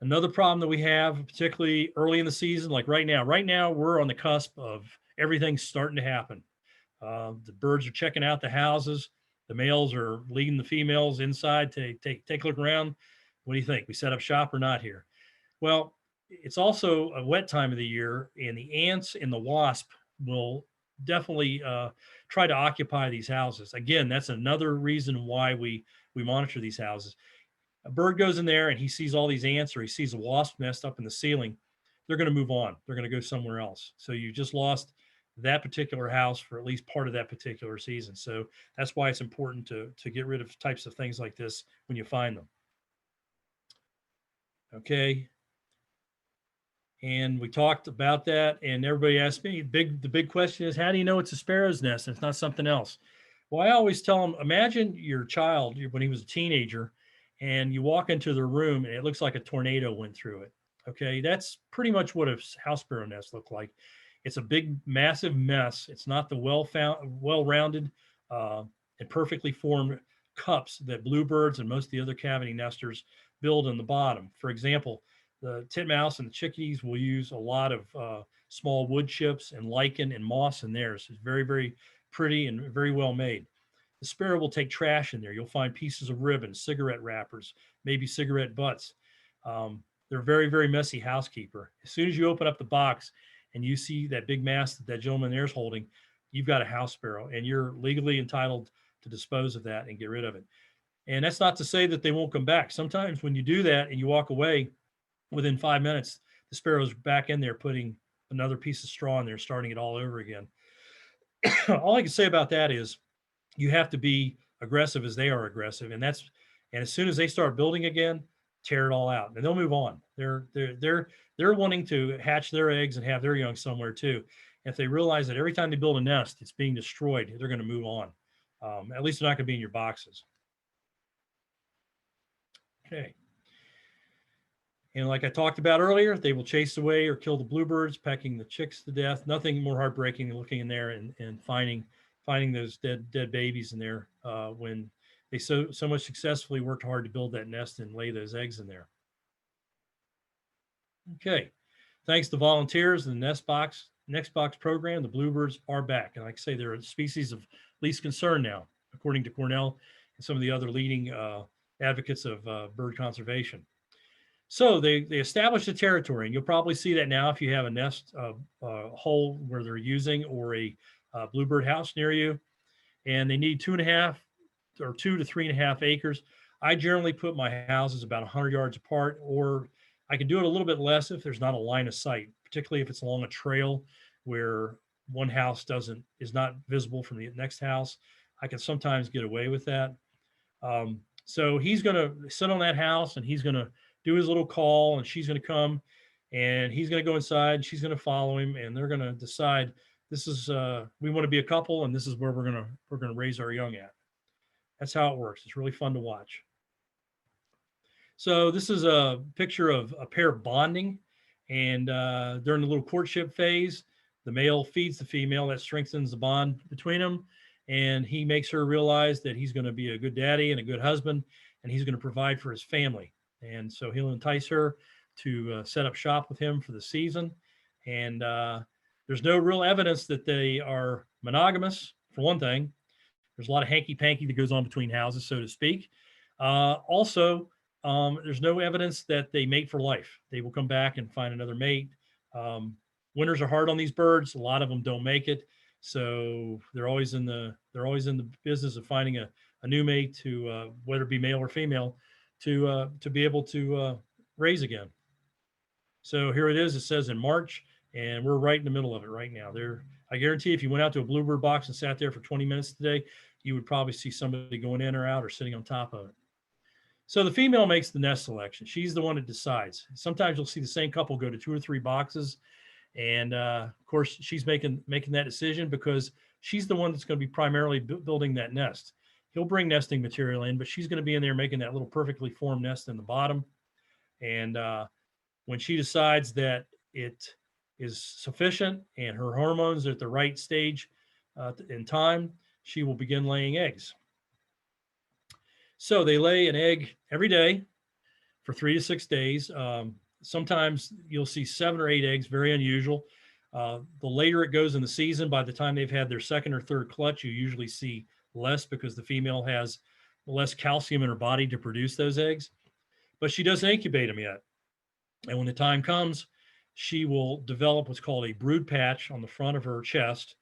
Another problem that we have, particularly early in the season, like right now we're on the cusp of everything starting to happen. The birds are checking out the houses. The males are leading the females inside to take a look around. What do you think? We set up shop or not here? Well, it's also a wet time of the year, and the ants and the wasp will definitely try to occupy these houses. Again, that's another reason why we monitor these houses. A bird goes in there and he sees all these ants, or he sees a wasp nest up in the ceiling, they're going to move on. They're going to go somewhere else. So you just lost that particular house for at least part of that particular season. So that's why it's important to get rid of types of things like this when you find them. Okay. And we talked about that, and everybody asked me, the big question is, how do you know it's a sparrow's nest and it's not something else? Well, I always tell them, imagine your child when he was a teenager, and you walk into the room and it looks like a tornado went through it. Okay, that's pretty much what a house sparrow nest looked like. It's a big, massive mess. It's not the well-rounded and perfectly formed cups that bluebirds and most of the other cavity nesters build in the bottom. For example, the titmouse and the chickadees will use a lot of small wood chips and lichen and moss in theirs. It's very, very pretty and very well made. The sparrow will take trash in there. You'll find pieces of ribbon, cigarette wrappers, maybe cigarette butts. They're a very, very messy housekeeper. As soon as you open up the box and you see that big mass that gentleman there's holding, you've got a house sparrow, and you're legally entitled to dispose of that and get rid of it. And that's not to say that they won't come back. Sometimes when you do that and you walk away, within 5 minutes, the sparrow's back in there putting another piece of straw in there, starting it all over again. All I can say about that is you have to be aggressive as they are aggressive. And as soon as they start building again, tear it all out and they'll move on. They're wanting to hatch their eggs and have their young somewhere too. If they realize that every time they build a nest, it's being destroyed, they're going to move on. At least they're not going to be in your boxes. Okay. And like I talked about earlier, they will chase away or kill the bluebirds, pecking the chicks to death. Nothing more heartbreaking than looking in there and finding those dead babies in there when they so much successfully worked hard to build that nest and lay those eggs in there. Okay, thanks to volunteers and the Next Box program, the bluebirds are back. And like I say, they're a species of least concern now, according to Cornell and some of the other leading advocates of bird conservation. So they established a territory, and you'll probably see that now if you have a nest hole where they're using, or a bluebird house near you, and they need 2 to 3.5 acres. I generally put my houses about 100 yards apart, or I can do it a little bit less if there's not a line of sight, particularly if it's along a trail where one house is not visible from the next house. I can sometimes get away with that. So he's going to sit on that house, and he's going to do his little call, and she's going to come, and he's going to go inside, and she's going to follow him, and they're going to decide, this is we want to be a couple, and this is where we're going to raise our young at. That's how it works. It's really fun to watch. So this is a picture of a pair bonding, and during the little courtship phase, the male feeds the female. That strengthens the bond between them, and he makes her realize that he's going to be a good daddy and a good husband, and he's going to provide for his family. And so he'll entice her to set up shop with him for the season. And there's no real evidence that they are monogamous, for one thing. There's a lot of hanky-panky that goes on between houses, so to speak. Also, there's no evidence that they mate for life. They will come back and find another mate. Winters are hard on these birds. A lot of them don't make it. So they're always in the business of finding a new mate to, whether it be male or female, to be able to raise again. So here it is. It says in March, And we're right in the middle of it right now. I guarantee if you went out to a bluebird box and sat there for 20 minutes today, you would probably see somebody going in or out or sitting on top of it. So the female makes the nest selection. She's the one that decides. Sometimes you'll see the same couple go to 2 or 3 boxes. And of course, she's making that decision because she's the one that's going to be primarily building that nest. He'll bring nesting material in, but she's going to be in there making that little perfectly formed nest in the bottom. And when she decides that it is sufficient and her hormones are at the right stage in time, she will begin laying eggs. So they lay an egg every day for 3 to 6 days. Sometimes you'll see 7 or 8 eggs, very unusual. The later it goes in the season, by the time they've had their second or third clutch, you usually see less because the female has less calcium in her body to produce those eggs. But she doesn't incubate them yet. And when the time comes, she will develop what's called a brood patch on the front of her chest.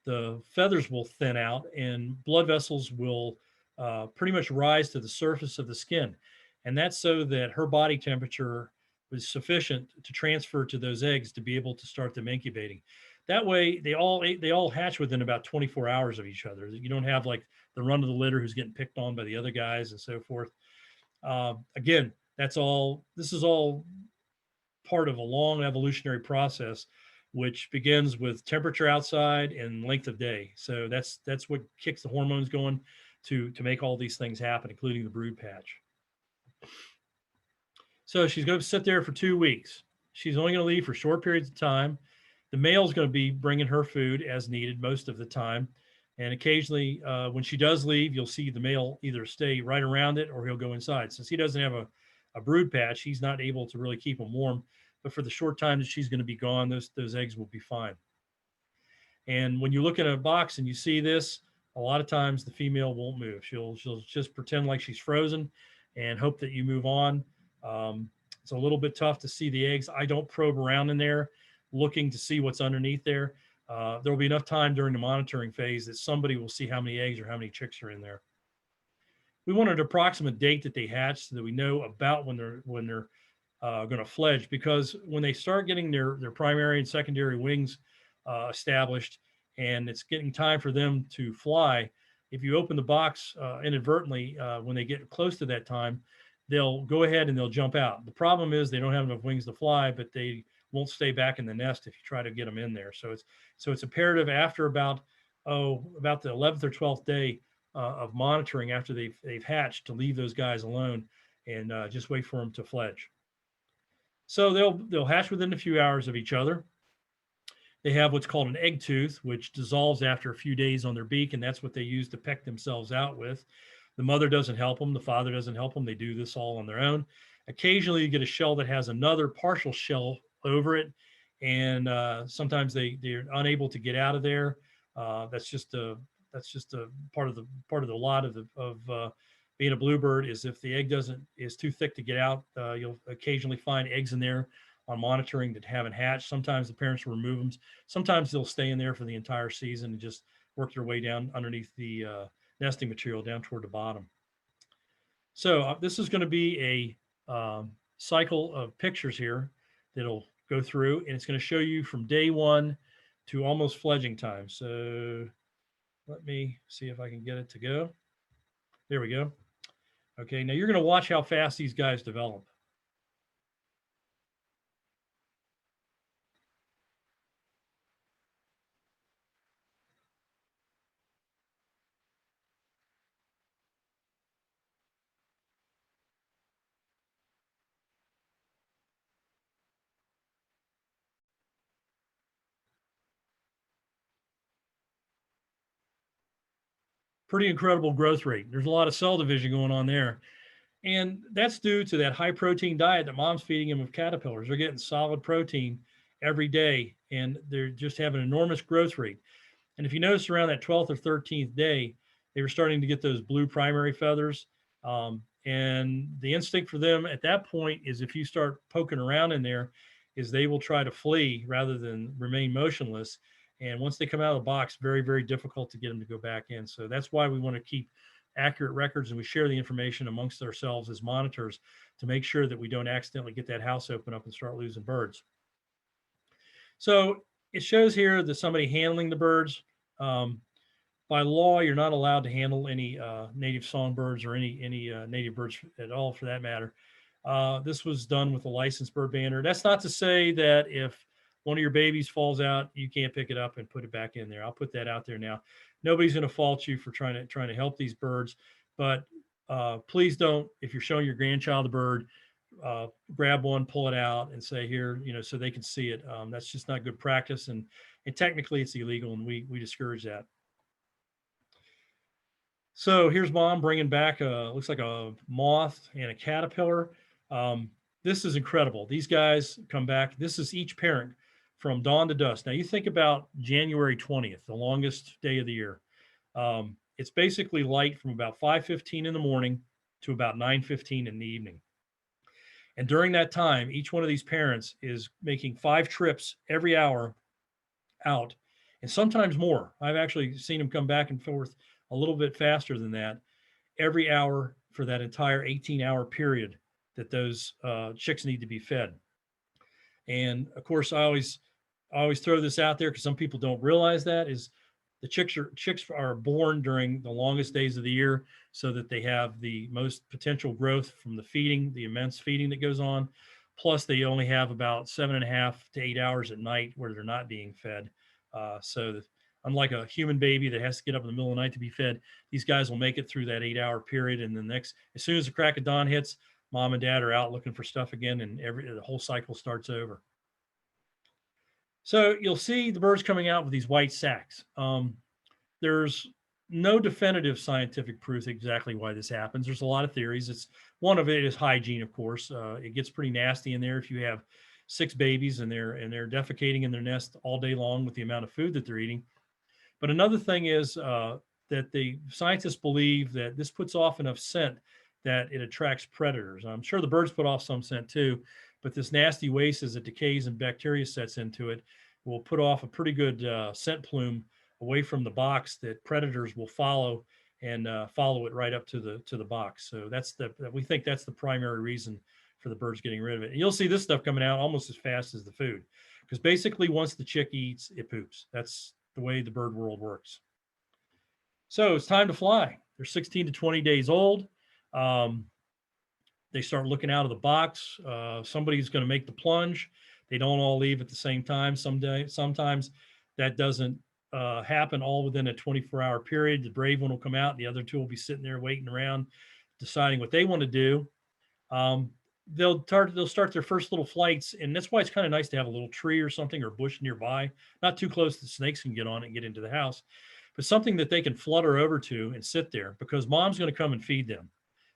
The feathers will thin out and blood vessels will pretty much rise to the surface of the skin. And that's so that her body temperature was sufficient to transfer to those eggs to be able to start them incubating. That way, they all hatch within about 24 hours of each other. You don't have like the run of the litter who's getting picked on by the other guys and so forth. Again, this is all part of a long evolutionary process, which begins with temperature outside and length of day. So that's what kicks the hormones going to make all these things happen, including the brood patch. So she's going to sit there for 2 weeks. She's only going to leave for short periods of time. The male's going to be bringing her food as needed most of the time. And occasionally, when she does leave, you'll see the male either stay right around it or he'll go inside. Since he doesn't have a brood patch, he's not able to really keep them warm. But for the short time that she's going to be gone, those eggs will be fine. And when you look at a box and you see this, a lot of times the female won't move. She'll just pretend like she's frozen and hope that you move on. It's a little bit tough to see the eggs. I don't probe around in there looking to see what's underneath there. There will be enough time during the monitoring phase that somebody will see how many eggs or how many chicks are in there. We want an approximate date that they hatch so that we know about when they're going to fledge, because when they start getting their primary and secondary wings established and it's getting time for them to fly, if you open the box inadvertently when they get close to that time, they'll go ahead and they'll jump out. The problem is they don't have enough wings to fly, but they won't stay back in the nest if you try to get them in there. So it's imperative after about the 11th or 12th day of monitoring after they've hatched to leave those guys alone and just wait for them to fledge. So they'll hatch within a few hours of each other. They have what's called an egg tooth, which dissolves after a few days on their beak, and that's what they use to peck themselves out with. The mother doesn't help them. The father doesn't help them. They do this all on their own. Occasionally, you get a shell that has another partial shell over it, and sometimes they're unable to get out of there. That's just a part of the lot of being a bluebird. Is if the egg is too thick to get out, you'll occasionally find eggs in there on monitoring that haven't hatched. Sometimes the parents will remove them. Sometimes they'll stay in there for the entire season and just work their way down underneath the nesting material down toward the bottom. So this is going to be a cycle of pictures here that'll go through, and it's going to show you from day 1 to almost fledging time. So let me see if I can get it to go. There we go. Okay, now you're going to watch how fast these guys develop. Pretty incredible growth rate. There's a lot of cell division going on there. And that's due to that high protein diet that mom's feeding them of caterpillars. They're getting solid protein every day, and they're just having an enormous growth rate. And if you notice around that 12th or 13th day, they were starting to get those blue primary feathers. And the instinct for them at that point is if you start poking around in there, is they will try to flee rather than remain motionless. And once they come out of the box, very, very difficult to get them to go back in. So that's why we want to keep accurate records, and we share the information amongst ourselves as monitors to make sure that we don't accidentally get that house open up and start losing birds. So it shows here that somebody handling the birds. Um, by law, you're not allowed to handle any native songbirds or any native birds at all, for that matter. This was done with a licensed bird bander. That's not to say that if one of your babies falls out, you can't pick it up and put it back in there. I'll put that out there now. Nobody's going to fault you for trying to help these birds, but please don't. If you're showing your grandchild a bird, grab one, pull it out, and say, here, so they can see it. That's just not good practice, and technically it's illegal, and we discourage that. So here's mom bringing back looks like a moth and a caterpillar. This is incredible. These guys come back. This is each parent from dawn to dusk. Now you think about January 20th, the longest day of the year. It's basically light from about 5:15 in the morning to about 9:15 in the evening. And during that time, each one of these parents is making 5 trips every hour out, and sometimes more. I've actually seen them come back and forth a little bit faster than that every hour for that entire 18-hour period that those chicks need to be fed. And of course, I always throw this out there because some people don't realize that is the chicks are born during the longest days of the year so that they have the most potential growth from the feeding, the immense feeding that goes on. Plus, they only have about 7.5 to 8 hours at night where they're not being fed. So unlike a human baby that has to get up in the middle of the night to be fed, these guys will make it through that 8-hour period. And then as soon as the crack of dawn hits, mom and dad are out looking for stuff again, and the whole cycle starts over. So you'll see the birds coming out with these white sacs. There's no definitive scientific proof exactly why this happens. There's a lot of theories. One of it is hygiene, of course. It gets pretty nasty in there if you have 6 babies and they're defecating in their nest all day long with the amount of food that they're eating. But another thing is that the scientists believe that this puts off enough scent that it attracts predators. I'm sure the birds put off some scent too, but this nasty waste, as it decays and bacteria sets into it, will put off a pretty good scent plume away from the box that predators will follow and follow it right up to the box. So we think that's the primary reason for the birds getting rid of it. And you'll see this stuff coming out almost as fast as the food, because basically once the chick eats, it poops. That's the way the bird world works. So it's time to fly. They're 16 to 20 days old. They start looking out of the box. Somebody's going to make the plunge. They don't all leave at the same time. Sometimes that doesn't happen all within a 24-hour period. The brave one will come out. The other 2 will be sitting there waiting around, deciding what they want to do. They'll start their first little flights, and that's why it's kind of nice to have a little tree or something or bush nearby, not too close that snakes can get on it and get into the house, but something that they can flutter over to and sit there, because mom's going to come and feed them.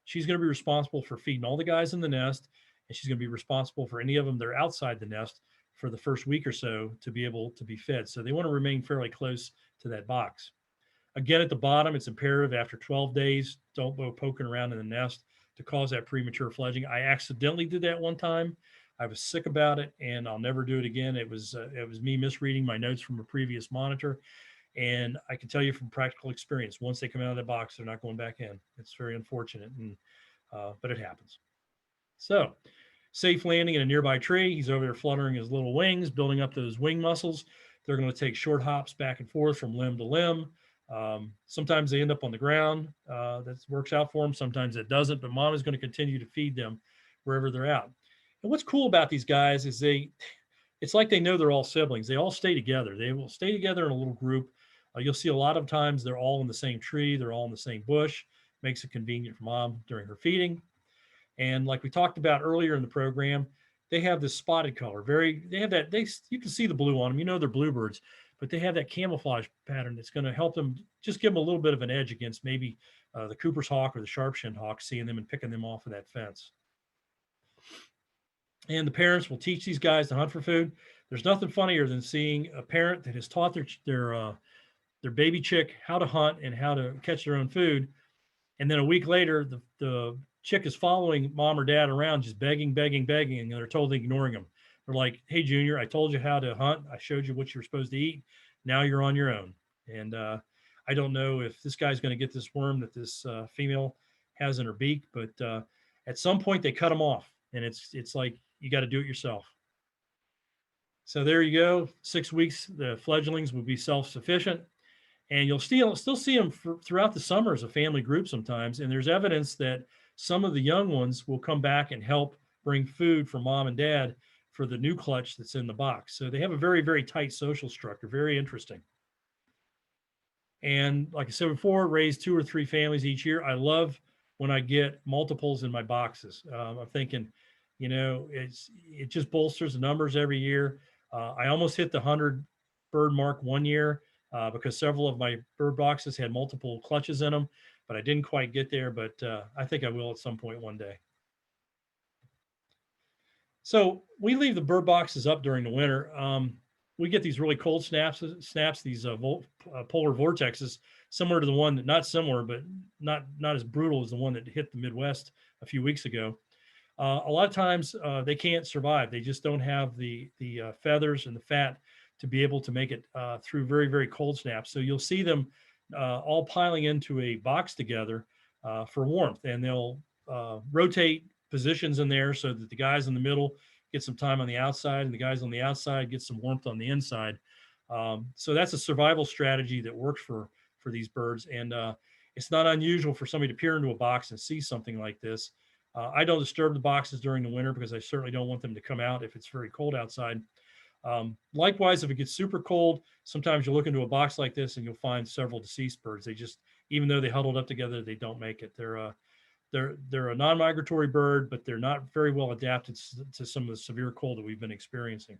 She's going to be responsible for feeding all the guys in the nest, and she's going to be responsible for any of them that are outside the nest for the first week or so to be able to be fed. So they want to remain fairly close to that box. Again, at the bottom, it's imperative after 12 days, don't go poking around in the nest to cause that premature fledging. I accidentally did that one time. I was sick about it, and I'll never do it again. It was me misreading my notes from a previous monitor. And I can tell you from practical experience, once they come out of the box, they're not going back in. It's very unfortunate, but it happens. So safe landing in a nearby tree. He's over there fluttering his little wings, building up those wing muscles. They're going to take short hops back and forth from limb to limb. Sometimes they end up on the ground. That works out for them. Sometimes it doesn't, but mom is going to continue to feed them wherever they're out. And what's cool about these guys is it's like they know they're all siblings. They all stay together. They will stay together in a little group. You'll see a lot of times they're all in the same tree. They're all in the same bush. Makes it convenient for mom during her feeding. And like we talked about earlier in the program, they have this spotted color. You can see the blue on them. They're bluebirds, but they have that camouflage pattern that's going to help them, just give them a little bit of an edge against maybe the Cooper's hawk or the sharp-shinned hawk, seeing them and picking them off of that fence. And the parents will teach these guys to hunt for food. There's nothing funnier than seeing a parent that has taught their baby chick how to hunt and how to catch their own food, and then a week later, the chick is following mom or dad around, just begging, and they're totally ignoring them. They're like, hey, Junior, I told you how to hunt. I showed you what you're supposed to eat. Now you're on your own. And I don't know if this guy's going to get this worm that this female has in her beak, but at some point they cut them off. And it's like, you got to do it yourself. So there you go. 6 weeks, the fledglings will be self-sufficient. And you'll still see them throughout the summer as a family group sometimes. And there's evidence that some of the young ones will come back and help bring food for mom and dad for the new clutch that's in the box. So they have a very, very tight social structure, very interesting. And like I said before, raise 2 or 3 families each year. I love when I get multiples in my boxes. I'm thinking, you know, it just bolsters the numbers every year. I almost hit the 100 bird mark one year because several of my bird boxes had multiple clutches in them, but I didn't quite get there. But I think I will at some point one day. So we leave the bird boxes up during the winter. We get these really cold snaps, these polar vortexes, similar to the one that, not similar, but not as brutal as the one that hit the Midwest a few weeks ago. A lot of times they can't survive. They just don't have the feathers and the fat to be able to make it through very, very cold snaps. So you'll see them all piling into a box together for warmth, and they'll rotate positions in there so that the guys in the middle get some time on the outside and the guys on the outside get some warmth on the inside. So that's a survival strategy that works for these birds. And it's not unusual for somebody to peer into a box and see something like this. I don't disturb the boxes during the winter because I certainly don't want them to come out if it's very cold outside. Likewise, if it gets super cold, sometimes you look into a box like this and you'll find several deceased birds. They just, even though they huddled up together, they don't make it. They're a non-migratory bird, but they're not very well adapted to some of the severe cold that we've been experiencing.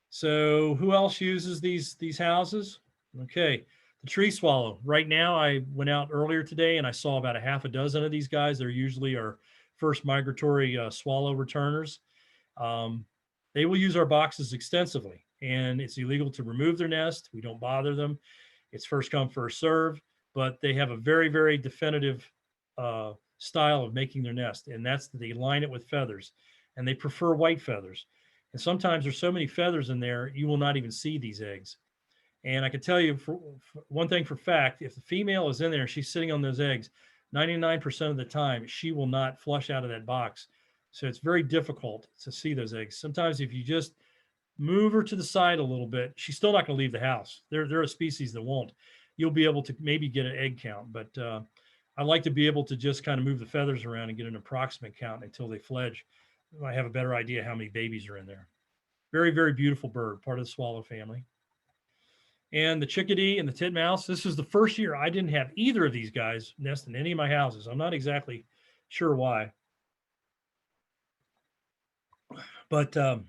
So who else uses these houses? Okay, the tree swallow. Right now, I went out earlier today and I saw about a half a dozen of these guys. They're usually our first migratory swallow returners. They will use our boxes extensively, and it's illegal to remove their nest. We don't bother them. It's first come, first serve, but they have a very, very definitive style of making their nest, and that's that they line it with feathers, and they prefer white feathers. And sometimes there's so many feathers in there, you will not even see these eggs. And I can tell you for one thing for fact, if the female is in there, she's sitting on those eggs, 99% of the time, she will not flush out of that box. So it's very difficult to see those eggs. Sometimes if you just move her to the side a little bit, she's still not going to leave the house. They're a species that won't. You'll be able to maybe get an egg count, but I like to be able to just kind of move the feathers around and get an approximate count until they fledge. I have a better idea how many babies are in there. Very, very beautiful bird, part of the swallow family. And the chickadee and the titmouse, this is the first year I didn't have either of these guys nest in any of my houses. I'm not exactly sure why. But the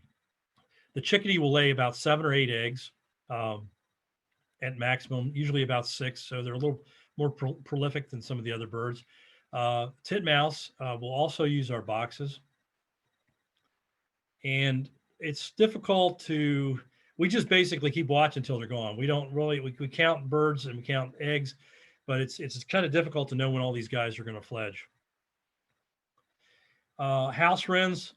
chickadee will lay about 7 or 8 eggs at maximum, usually about 6. So they're a little more prolific than some of the other birds. Titmouse will also use our boxes. And it's difficult to, we just basically keep watching until they're gone. We don't really, we count birds and we count eggs, but it's kind of difficult to know when all these guys are going to fledge. House wrens,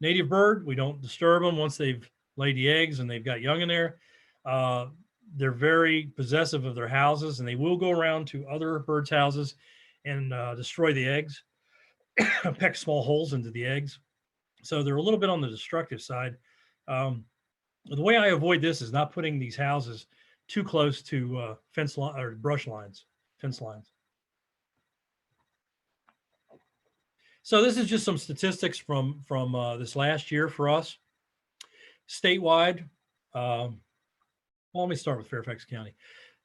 native bird, we don't disturb them once they've laid the eggs and they've got young in there. They're very possessive of their houses, and they will go around to other birds' houses and destroy the eggs, peck small holes into the eggs. So they're a little bit on the destructive side. The way I avoid this is not putting these houses too close to fence line or brush lines, fence lines. So this is just some statistics from this last year for us. Statewide, well, let me start with Fairfax County.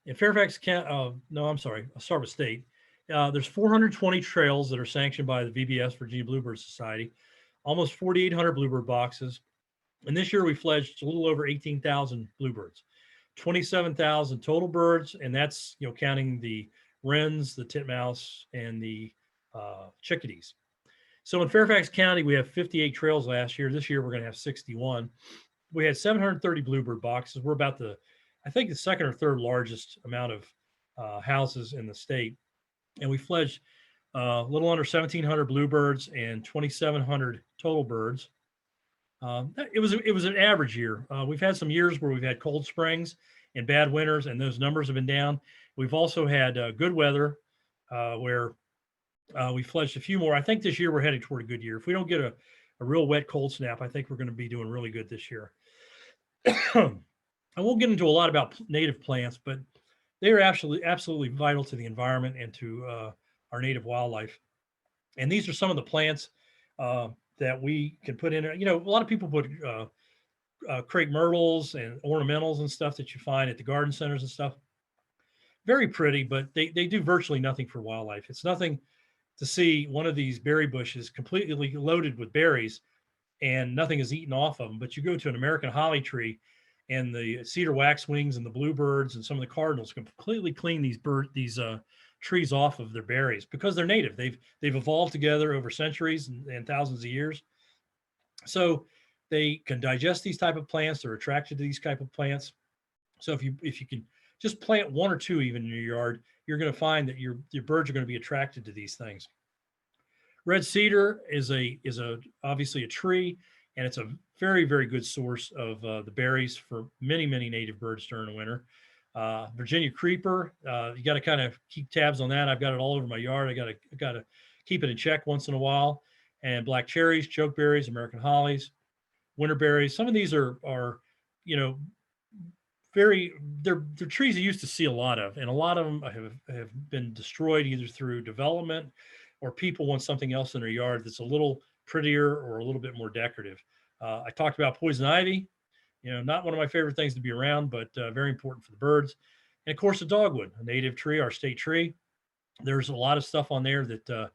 In Fairfax County, no, I'm sorry, I'll start with state. There's 420 trails that are sanctioned by the VBS, Virginia Bluebird Society, almost 4,800 bluebird boxes. And this year we fledged a little over 18,000 bluebirds, 27,000 total birds. And that's, you know, counting the wrens, the titmouse, and the chickadees. So in Fairfax County, we have 58 trails last year. This year, we're going to have 61. We had 730 bluebird boxes. We're about I think the second or third largest amount of houses in the state. And we fledged a little under 1,700 bluebirds and 2,700 total birds. It was an average year. We've had some years where we've had cold springs and bad winters, and those numbers have been down. We've also had good weather where we fledged a few more. I think this year we're heading toward a good year. If we don't get a real wet cold snap, I think we're going to be doing really good this year. I won't get into a lot about native plants, but they are absolutely vital to the environment and to our native wildlife. And these are some of the plants that we can put in. You know, a lot of people put crepe myrtles and ornamentals and stuff that you find at the garden centers and stuff. Very pretty, but they do virtually nothing for wildlife. It's nothing to see one of these berry bushes completely loaded with berries and nothing is eaten off of them. But you go to an American holly tree and the cedar waxwings and the bluebirds and some of the cardinals completely clean these trees off of their berries because they're native. They've evolved together over centuries and thousands of years. So they can digest these type of plants. They're attracted to these type of plants. So if you can just plant one or two even in your yard, you're going to find that your birds are going to be attracted to these things. Red cedar is obviously a tree, and it's a very, very good source of the berries for many, many native birds during the winter. Virginia creeper, you got to kind of keep tabs on that. I've got it all over my yard. I got to keep it in check once in a while. And black cherries, chokeberries, American hollies, winterberries. Some of these are you know, they're trees you used to see a lot of, and a lot of them have been destroyed either through development or people want something else in their yard that's a little prettier or a little bit more decorative. I talked about poison ivy, you know, not one of my favorite things to be around, but very important for the birds. And of course, the dogwood, a native tree, our state tree. There's a lot of stuff on there that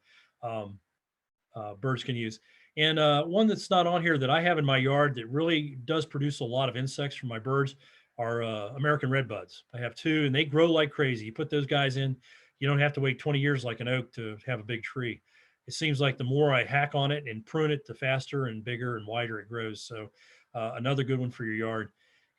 birds can use. And one that's not on here that I have in my yard that really does produce a lot of insects for my birds are American redbuds. I have two, and they grow like crazy. You put those guys in, you don't have to wait 20 years like an oak to have a big tree. It seems like the more I hack on it and prune it, the faster and bigger and wider it grows. So another good one for your yard.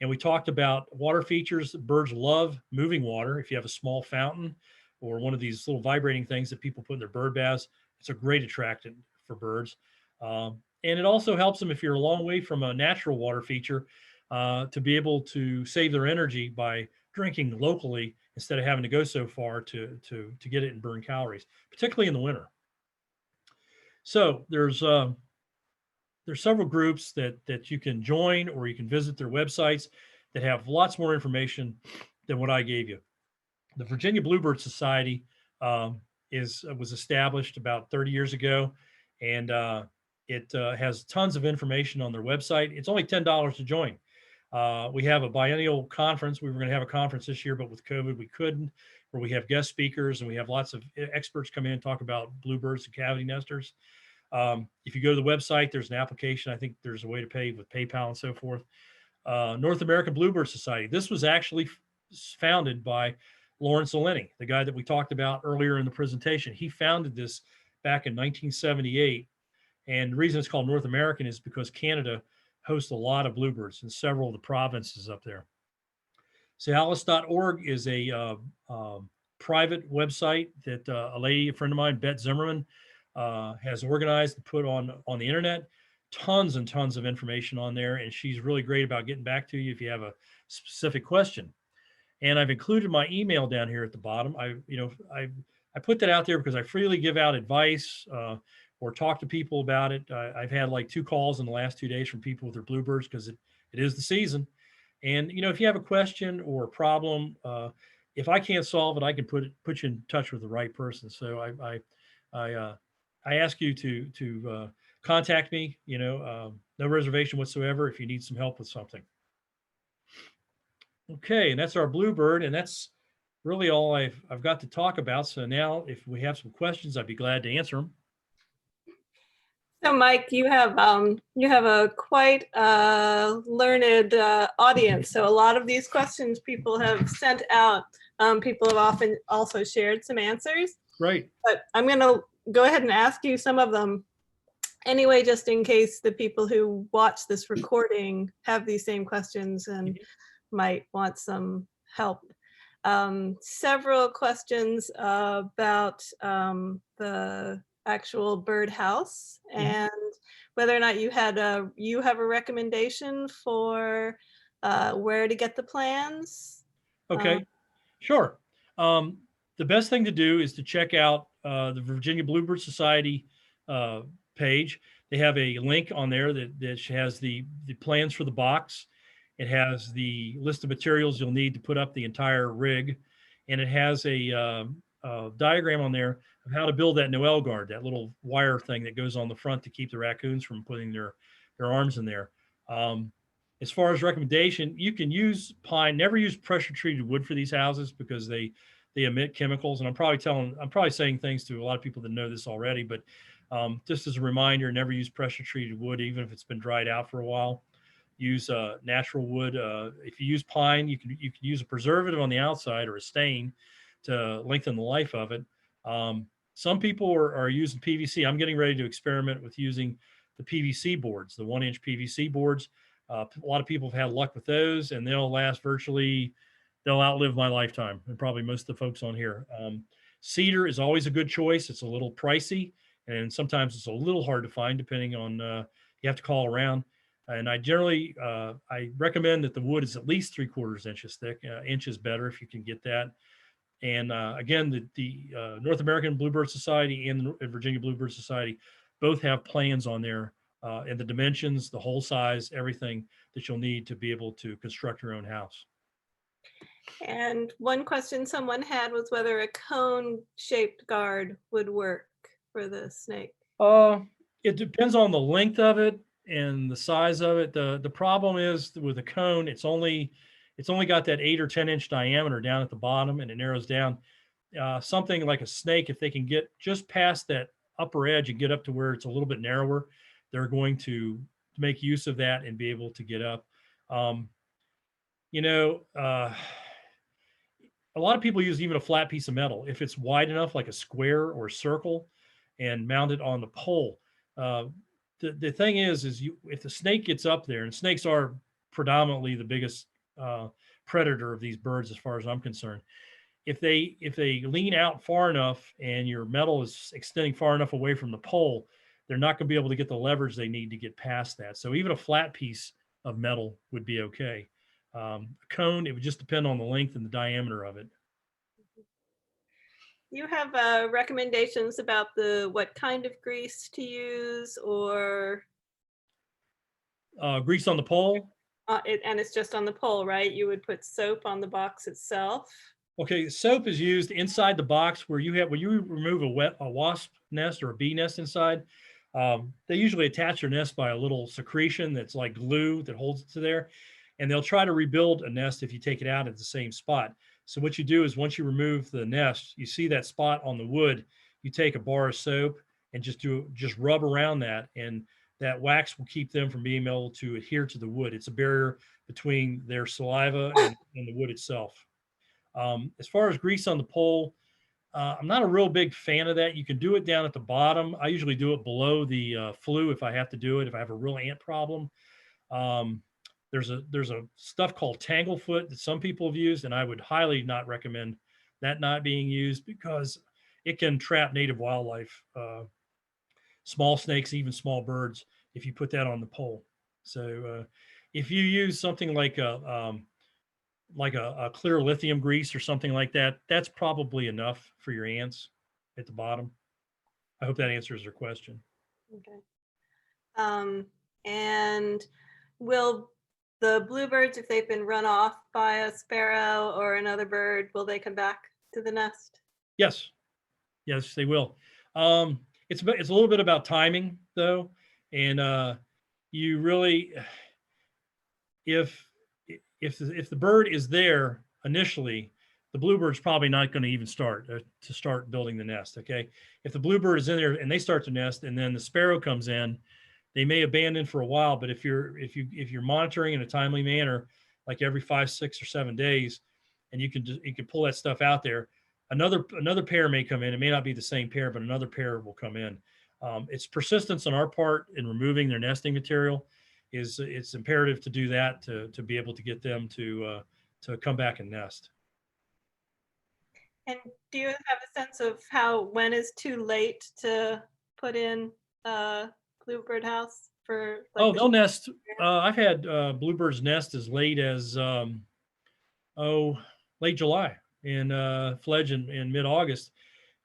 And we talked about water features. Birds love moving water. If you have a small fountain or one of these little vibrating things that people put in their bird baths, it's a great attractant for birds. And it also helps them if you're a long way from a natural water feature to be able to save their energy by drinking locally instead of having to go so far to get it and burn calories, particularly in the winter. So there's several groups that you can join, or you can visit their websites that have lots more information than what I gave you. The Virginia Bluebird Society was established about 30 years ago, and it has tons of information on their website. It's only $10 to join. We have a biennial conference. We were going to have a conference this year, but with COVID, we couldn't, where we have guest speakers and we have lots of experts come in and talk about bluebirds and cavity nesters. If you go to the website, there's an application. I think there's a way to pay with PayPal and so forth. North American Bluebird Society. This was actually founded by Lawrence Olenny, the guy that we talked about earlier in the presentation. He founded this back in 1978. And the reason it's called North American is because Canada hosts a lot of bluebirds in several of the provinces up there. Cialis.org is a private website that a friend of mine, Bette Zimmerman, has organized and put on the internet. Tons and tons of information on there, and she's really great about getting back to you if you have a specific question. And I've included my email down here at the bottom. I put that out there because I freely give out advice or talk to people about it. I've had like 2 calls in the last 2 days from people with their bluebirds because it is the season. And if you have a question or a problem, if I can't solve it, I can put you in touch with the right person. So I ask you to contact me. No reservation whatsoever if you need some help with something. Okay, and that's our bluebird, and that's really all I've got to talk about. So now, if we have some questions, I'd be glad to answer them. So, Mike, you have a quite learned audience. So a lot of these questions people have sent out. People have often also shared some answers. Right. But I'm going to go ahead and ask you some of them anyway, just in case the people who watch this recording have these same questions and might want some help. Several questions about the actual birdhouse and whether or not you have a recommendation for where to get the plans. Okay, sure. The best thing to do is to check out the Virginia Bluebird Society page. They have a link on there that has the plans for the box. It has the list of materials you'll need to put up the entire rig, and it has a diagram on there of how to build that Noel guard, that little wire thing that goes on the front to keep the raccoons from putting their arms in there. As far as recommendation, you can use pine. Never use pressure treated wood for these houses because they emit chemicals. And I'm probably saying things to a lot of people that know this already, but just as a reminder, never use pressure treated wood, even if it's been dried out for a while. Use natural wood. If you use pine, you can use a preservative on the outside or a stain to lengthen the life of it. Some people are using PVC. I'm getting ready to experiment with using the PVC boards, the 1-inch PVC boards. A lot of people have had luck with those, and they'll last they'll outlive my lifetime, and probably most of the folks on here. Cedar is always a good choice. It's a little pricey, and sometimes it's a little hard to find depending on, you have to call around. And I generally, I recommend that the wood is at least 3/4 inches thick. Inch is better if you can get that. And again, the North American Bluebird Society and the Virginia Bluebird Society both have plans on there, and the dimensions, the hole size, everything that you'll need to be able to construct your own house. And one question someone had was whether a cone-shaped guard would work for the snake. It depends on the length of it and the size of it. The problem is with a cone, it's only got that 8 or 10 inch diameter down at the bottom, and it narrows down. Something like a snake, if they can get just past that upper edge and get up to where it's a little bit narrower, they're going to make use of that and be able to get up. A lot of people use even a flat piece of metal if it's wide enough, like a square or circle, and mount it on the pole. The thing is if the snake gets up there, and snakes are predominantly the biggest predator of these birds as far as I'm concerned, if they lean out far enough and your metal is extending far enough away from the pole, they're not going to be able to get the leverage they need to get past that. So even a flat piece of metal would be okay. A cone, it would just depend on the length and the diameter of it. You have recommendations about what kind of grease to use, or grease on the pole? And it's just on the pole, right? You would put soap on the box itself. Okay, soap is used inside the box when you remove a wasp nest or a bee nest inside. They usually attach their nest by a little secretion that's like glue that holds it to there, and they'll try to rebuild a nest if you take it out at the same spot. So what you do is once you remove the nest, you see that spot on the wood, you take a bar of soap and just rub around that, and that wax will keep them from being able to adhere to the wood. It's a barrier between their saliva and the wood itself. As far as grease on the pole, I'm not a real big fan of that. You can do it down at the bottom. I usually do it below the flue if I have to do it, if I have a real ant problem. There's a stuff called tanglefoot that some people have used, and I would highly not recommend that not being used because it can trap native wildlife, small snakes, even small birds, if you put that on the pole. So if you use something like a clear lithium grease or something like that, that's probably enough for your ants at the bottom. I hope that answers your question. Okay. And will the bluebirds, if they've been run off by a sparrow or another bird, will they come back to the nest? Yes, they will. It's a little bit about timing though, and you really, if the bird is there initially, the bluebird's probably not going to even start building the nest. Okay, if the bluebird is in there and they start to nest, and then the sparrow comes in, they may abandon for a while. But if you're monitoring in a timely manner, like every 5, 6, or 7 days, and you can pull that stuff out there, another pair may come in. It may not be the same pair, but another pair will come in. It's persistence on our part in removing their nesting material. It's imperative to do that to be able to get them to come back and nest. And do you have a sense of when is too late to put in a bluebird house for? Like, they'll nest. I've had bluebirds nest as late as late July and fledge in mid-August.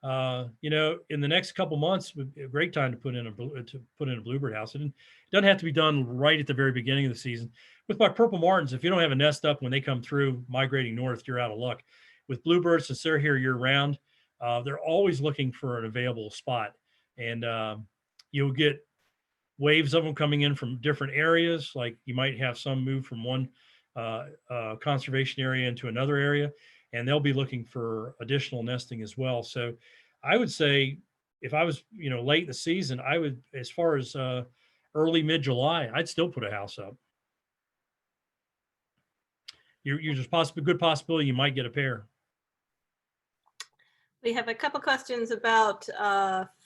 In the next couple months would be a great time to put in a bluebird house. And it doesn't have to be done right at the very beginning of the season. With my purple martins, if you don't have a nest up when they come through migrating north, you're out of luck. With bluebirds, since they're here year round, they're always looking for an available spot, and you'll get waves of them coming in from different areas. Like you might have some move from one conservation area into another area, and they'll be looking for additional nesting as well. So I would say if I was, late in the season, I would, as far as early mid-July, I'd still put a house up. You're just good possibility you might get a pair. We have a couple questions about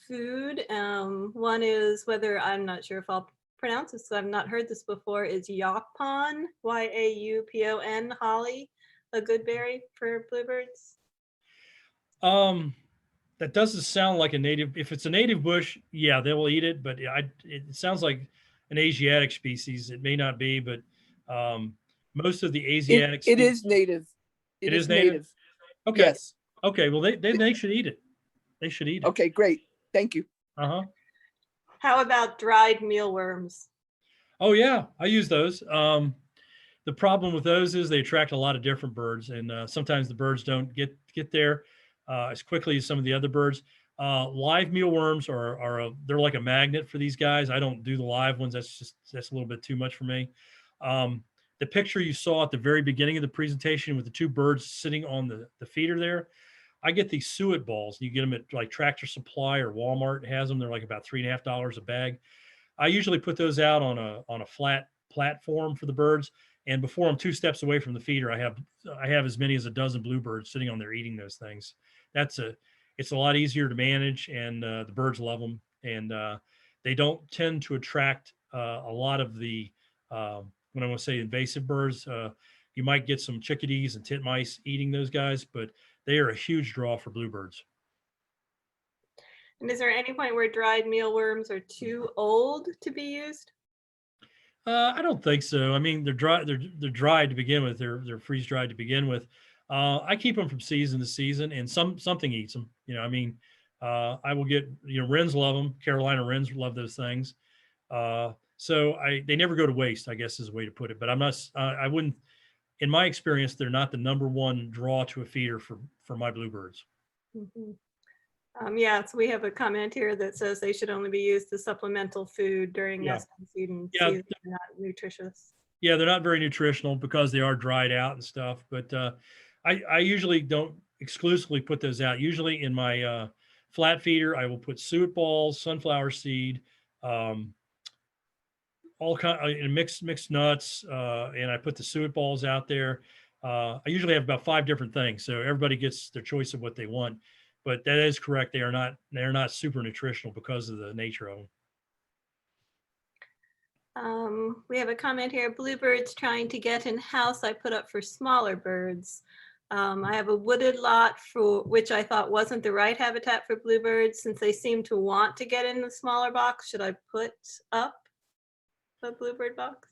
food. One is whether, I'm not sure if I'll pronounce this, so I've not heard this before, is yaupon, Y-A-U-P-O-N, holly, a good berry for bluebirds? That doesn't sound like a native. If it's a native bush, yeah, they will eat it, but it sounds like an Asiatic species. It may not be, but most of the Asiatic It is native. It is native? Okay. Yes. Okay, well, they should eat it. They should eat it. Okay, great. Thank you. Uh-huh. How about dried mealworms? Oh, yeah, I use those. The problem with those is they attract a lot of different birds, and sometimes the birds don't get there as quickly as some of the other birds. Live mealworms they're like a magnet for these guys. I don't do the live ones. That's a little bit too much for me. The picture you saw at the very beginning of the presentation with the two birds sitting on the feeder there, I get these suet balls. You get them at like Tractor Supply or Walmart has them. They're like about $3.50 a bag. I usually put those out on a flat platform for the birds. And before I'm 2 steps away from the feeder, I have as many as a dozen bluebirds sitting on there eating those things. It's a lot easier to manage, and the birds love them. And they don't tend to attract a lot of the when I want to say invasive birds. You might get some chickadees and titmice eating those guys, but they are a huge draw for bluebirds. And is there any point where dried mealworms are too old to be used? I don't think so. I mean, they're dry. They're dried to begin with. They're freeze dried to begin with. I keep them from season to season, and something eats them. I will get. Wrens love them. Carolina wrens love those things. So they never go to waste, I guess is a way to put it. But I'm not. I wouldn't. In my experience, they're not the #1 draw to a feeder for my bluebirds. Mm-hmm. So we have a comment here that says they should only be used as supplemental food during nesting season. Yeah, they're not nutritious. Yeah, they're not very nutritional because they are dried out and stuff. But I usually don't exclusively put those out. Usually in my flat feeder, I will put suet balls, sunflower seed, all kind of mixed nuts, and I put the suet balls out there. I usually have about 5 different things, so everybody gets their choice of what they want. But that is correct; they're not super nutritional because of the nature of them. We have a comment here: bluebirds trying to get in house I put up for smaller birds. I have a wooded lot for which I thought wasn't the right habitat for bluebirds, since they seem to want to get in the smaller box. Should I put up a bluebird box?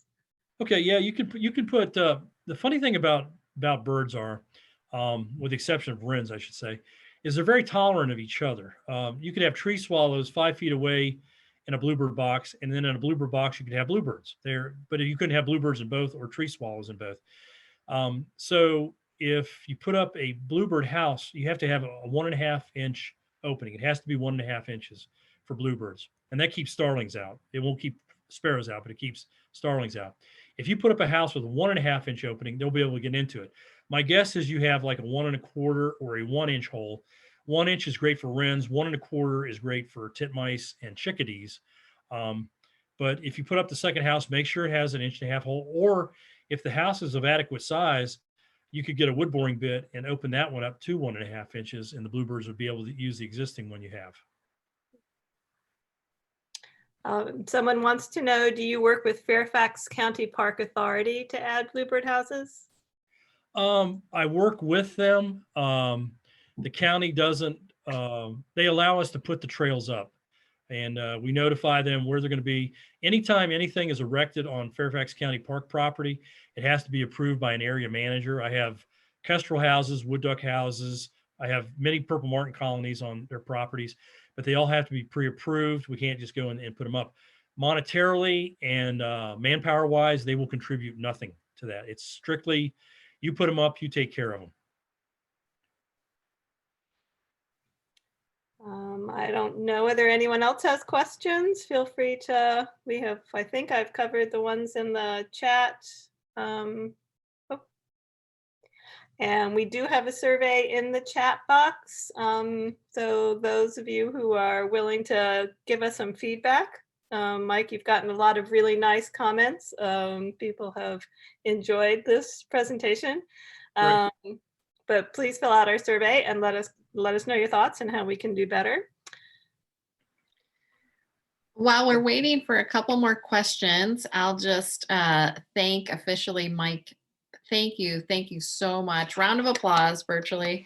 Okay, yeah, you can put. The funny thing about birds are, with the exception of wrens, I should say, is they're very tolerant of each other. You could have tree swallows 5 feet away in a bluebird box, and then in a bluebird box you could have bluebirds there, but you couldn't have bluebirds in both or tree swallows in both. So if you put up a bluebird house, you have to have a 1.5 inch opening. It has to be 1.5 inches for bluebirds, and that keeps starlings out. It won't keep sparrows out, but it keeps starlings out. If you put up a house with a 1.5 inch opening, they'll be able to get into it. My guess is you have like a 1.25 or a 1 inch hole. 1 inch is great for wrens. 1.25 is great for titmice and chickadees. But if you put up the second house, make sure it has an 1.5 inch hole. Or if the house is of adequate size, you could get a wood boring bit and open that one up to 1.5 inches, and the bluebirds would be able to use the existing one you have. Someone wants to know, do you work with Fairfax County Park Authority to add bluebird houses? I work with them. The county doesn't, they allow us to put the trails up, and we notify them where they're going to be. Anytime anything is erected on Fairfax County Park property, it has to be approved by an area manager. I have kestrel houses, wood duck houses. I have many purple martin colonies on their properties, but they all have to be pre-approved. We can't just go in and put them up. Monetarily and manpower wise, they will contribute nothing to that. It's strictly, you put them up, you take care of them. I don't know whether anyone else has questions. Feel free to, I think I've covered the ones in the chat. Oh. And we do have a survey in the chat box. So those of you who are willing to give us some feedback, Mike, you've gotten a lot of really nice comments. People have enjoyed this presentation. But please fill out our survey and let us know your thoughts and how we can do better. While we're waiting for a couple more questions, I'll just thank officially Mike. Thank you so much. Round of applause virtually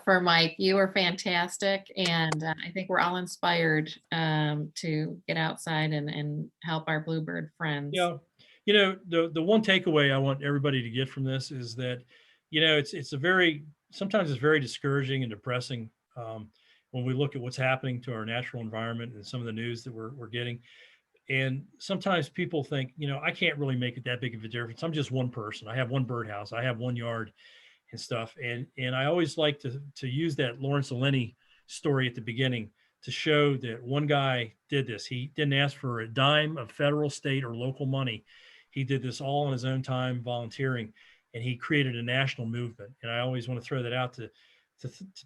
for Mike. You were fantastic, and I think we're all inspired to get outside and help our bluebird friends. Yeah, you know, the one takeaway I want everybody to get from this is that, you know, sometimes it's very discouraging and depressing when we look at what's happening to our natural environment and some of the news that we're getting. And sometimes people think, you know, I can't really make it that big of a difference. I'm just one person. I have one birdhouse. I have one yard and stuff. And I always like to use that Lawrence Olenny story at the beginning to show that one guy did this. He didn't ask for a dime of federal, state, or local money. He did this all on his own time, volunteering, and he created a national movement. And I always want to throw that out to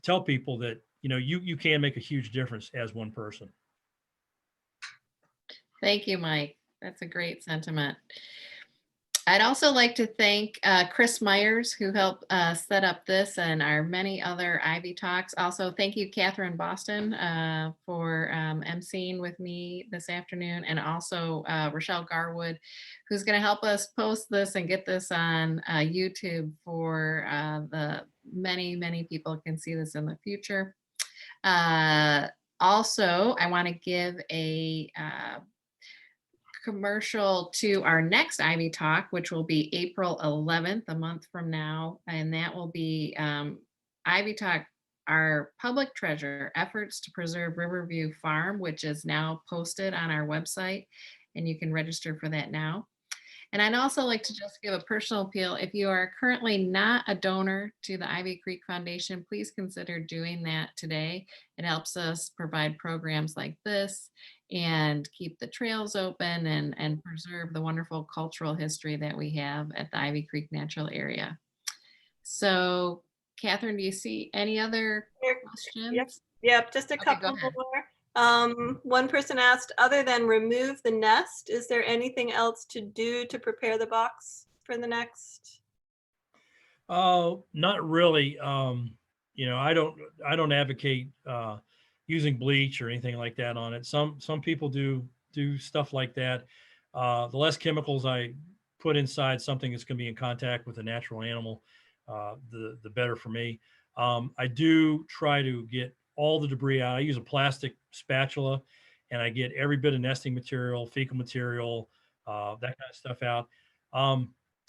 tell people that, you know, you can make a huge difference as one person. Thank you, Mike. That's a great sentiment. I'd also like to thank Chris Myers, who helped set up this and our many other Ivy Talks. Also, thank you, Catherine Boston, for emceeing with me this afternoon, and also Rochelle Garwood, who's going to help us post this and get this on YouTube for the many people can see this in the future. Also, I want to give a commercial to our next Ivy Talk, which will be April 11th, a month from now. And that will be Ivy Talk, our public treasure, efforts to preserve Riverview Farm, which is now posted on our website, and you can register for that now. And I'd also like to just give a personal appeal. If you are currently not a donor to the Ivy Creek Foundation, please consider doing that today. It helps us provide programs like this and keep the trails open and preserve the wonderful cultural history that we have at the Ivy Creek Natural Area. So, Catherine, do you see any other questions? Yep, just a couple more. One person asked, other than remove the nest, is there anything else to do to prepare the box for the next? Not really. You know, I don't advocate using bleach or anything like that on it. Some people do stuff like that. The less chemicals I put inside something that's going to be in contact with a natural animal, the better for me. I do try to get all the debris out. I use a plastic spatula, and I get every bit of nesting material, fecal material, that kind of stuff out.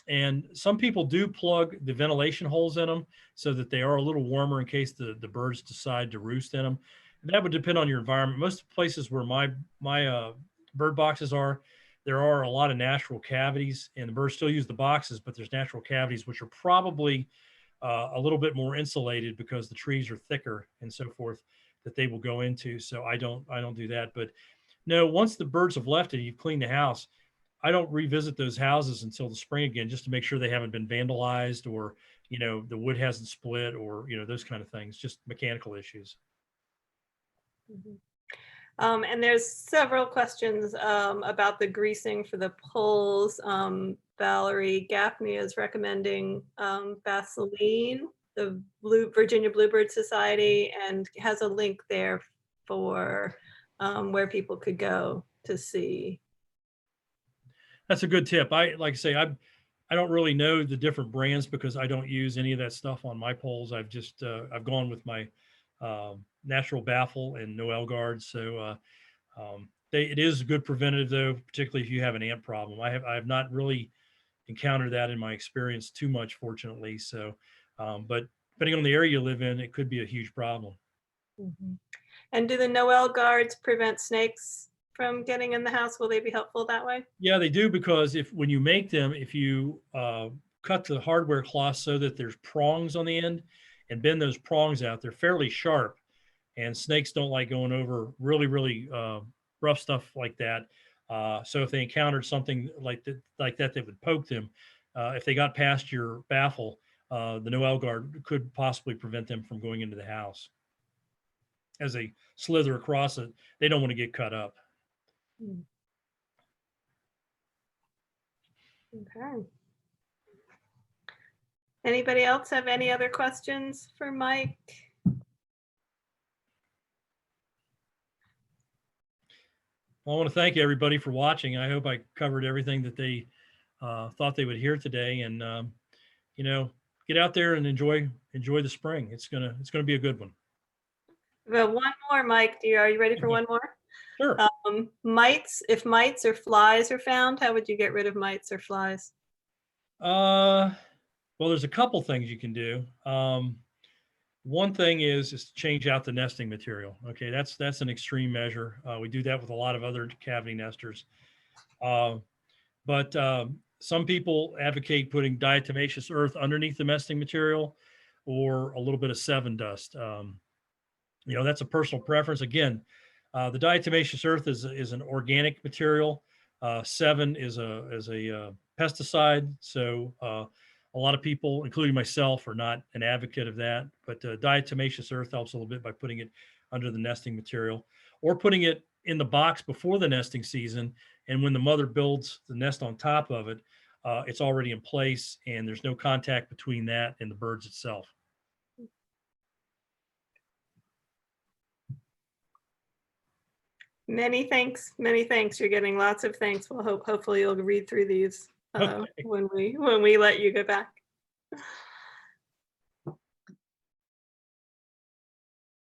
And some people do plug the ventilation holes in them so that they are a little warmer in case the birds decide to roost in them. And that would depend on your environment. Most places where my bird boxes are, there are a lot of natural cavities, and the birds still use the boxes, but there's natural cavities, which are probably a little bit more insulated because the trees are thicker and so forth that they will go into. So I don't do that. But no, once the birds have left and you've cleaned the house, I don't revisit those houses until the spring again, just to make sure they haven't been vandalized or, you know, the wood hasn't split or, you know, those kind of things, just mechanical issues. Mm-hmm. And there's several questions about the greasing for the poles. Valerie Gaffney is recommending Vaseline, the Virginia Bluebird Society, and has a link there for where people could go to see. That's a good tip. Like I say, I don't really know the different brands because I don't use any of that stuff on my poles. I've just I've gone with my natural baffle and Noel guards. So it is a good preventative though, particularly if you have an ant problem. I have not really encountered that in my experience too much, fortunately. So, but depending on the area you live in, it could be a huge problem. Mhm. And do the Noel guards prevent snakes from getting in the house? Will they be helpful that way? Yeah, they do, because when you make them, if you cut the hardware cloth so that there's prongs on the end and bend those prongs out, they're fairly sharp, and snakes don't like going over really rough stuff like that. So if they encountered something like that would poke them, if they got past your baffle, the Noel guard could possibly prevent them from going into the house. As they slither across it, they don't want to get cut up. Okay. Anybody else have any other questions for Mike? Well, I want to thank everybody for watching. I hope I covered everything that they thought they would hear today, and you know, get out there and enjoy the spring. It's gonna be a good one. Well, one more, Mike. Are you ready for one more? Sure. Mites, if mites or flies are found, how would you get rid of mites or flies? Well, there's a couple things you can do. One thing is to change out the nesting material. Okay, that's an extreme measure. We do that with a lot of other cavity nesters. But some people advocate putting diatomaceous earth underneath the nesting material, or a little bit of Sevin dust. That's a personal preference. Again, the diatomaceous earth is an organic material. Sevin is a pesticide. So a lot of people, including myself, are not an advocate of that. But diatomaceous earth helps a little bit by putting it under the nesting material, or putting it in the box before the nesting season. And when the mother builds the nest on top of it, it's already in place, and there's no contact between that and the birds itself. Many thanks. Many thanks. You're getting lots of thanks. Well, hopefully you'll read through these Okay. when we let you go back.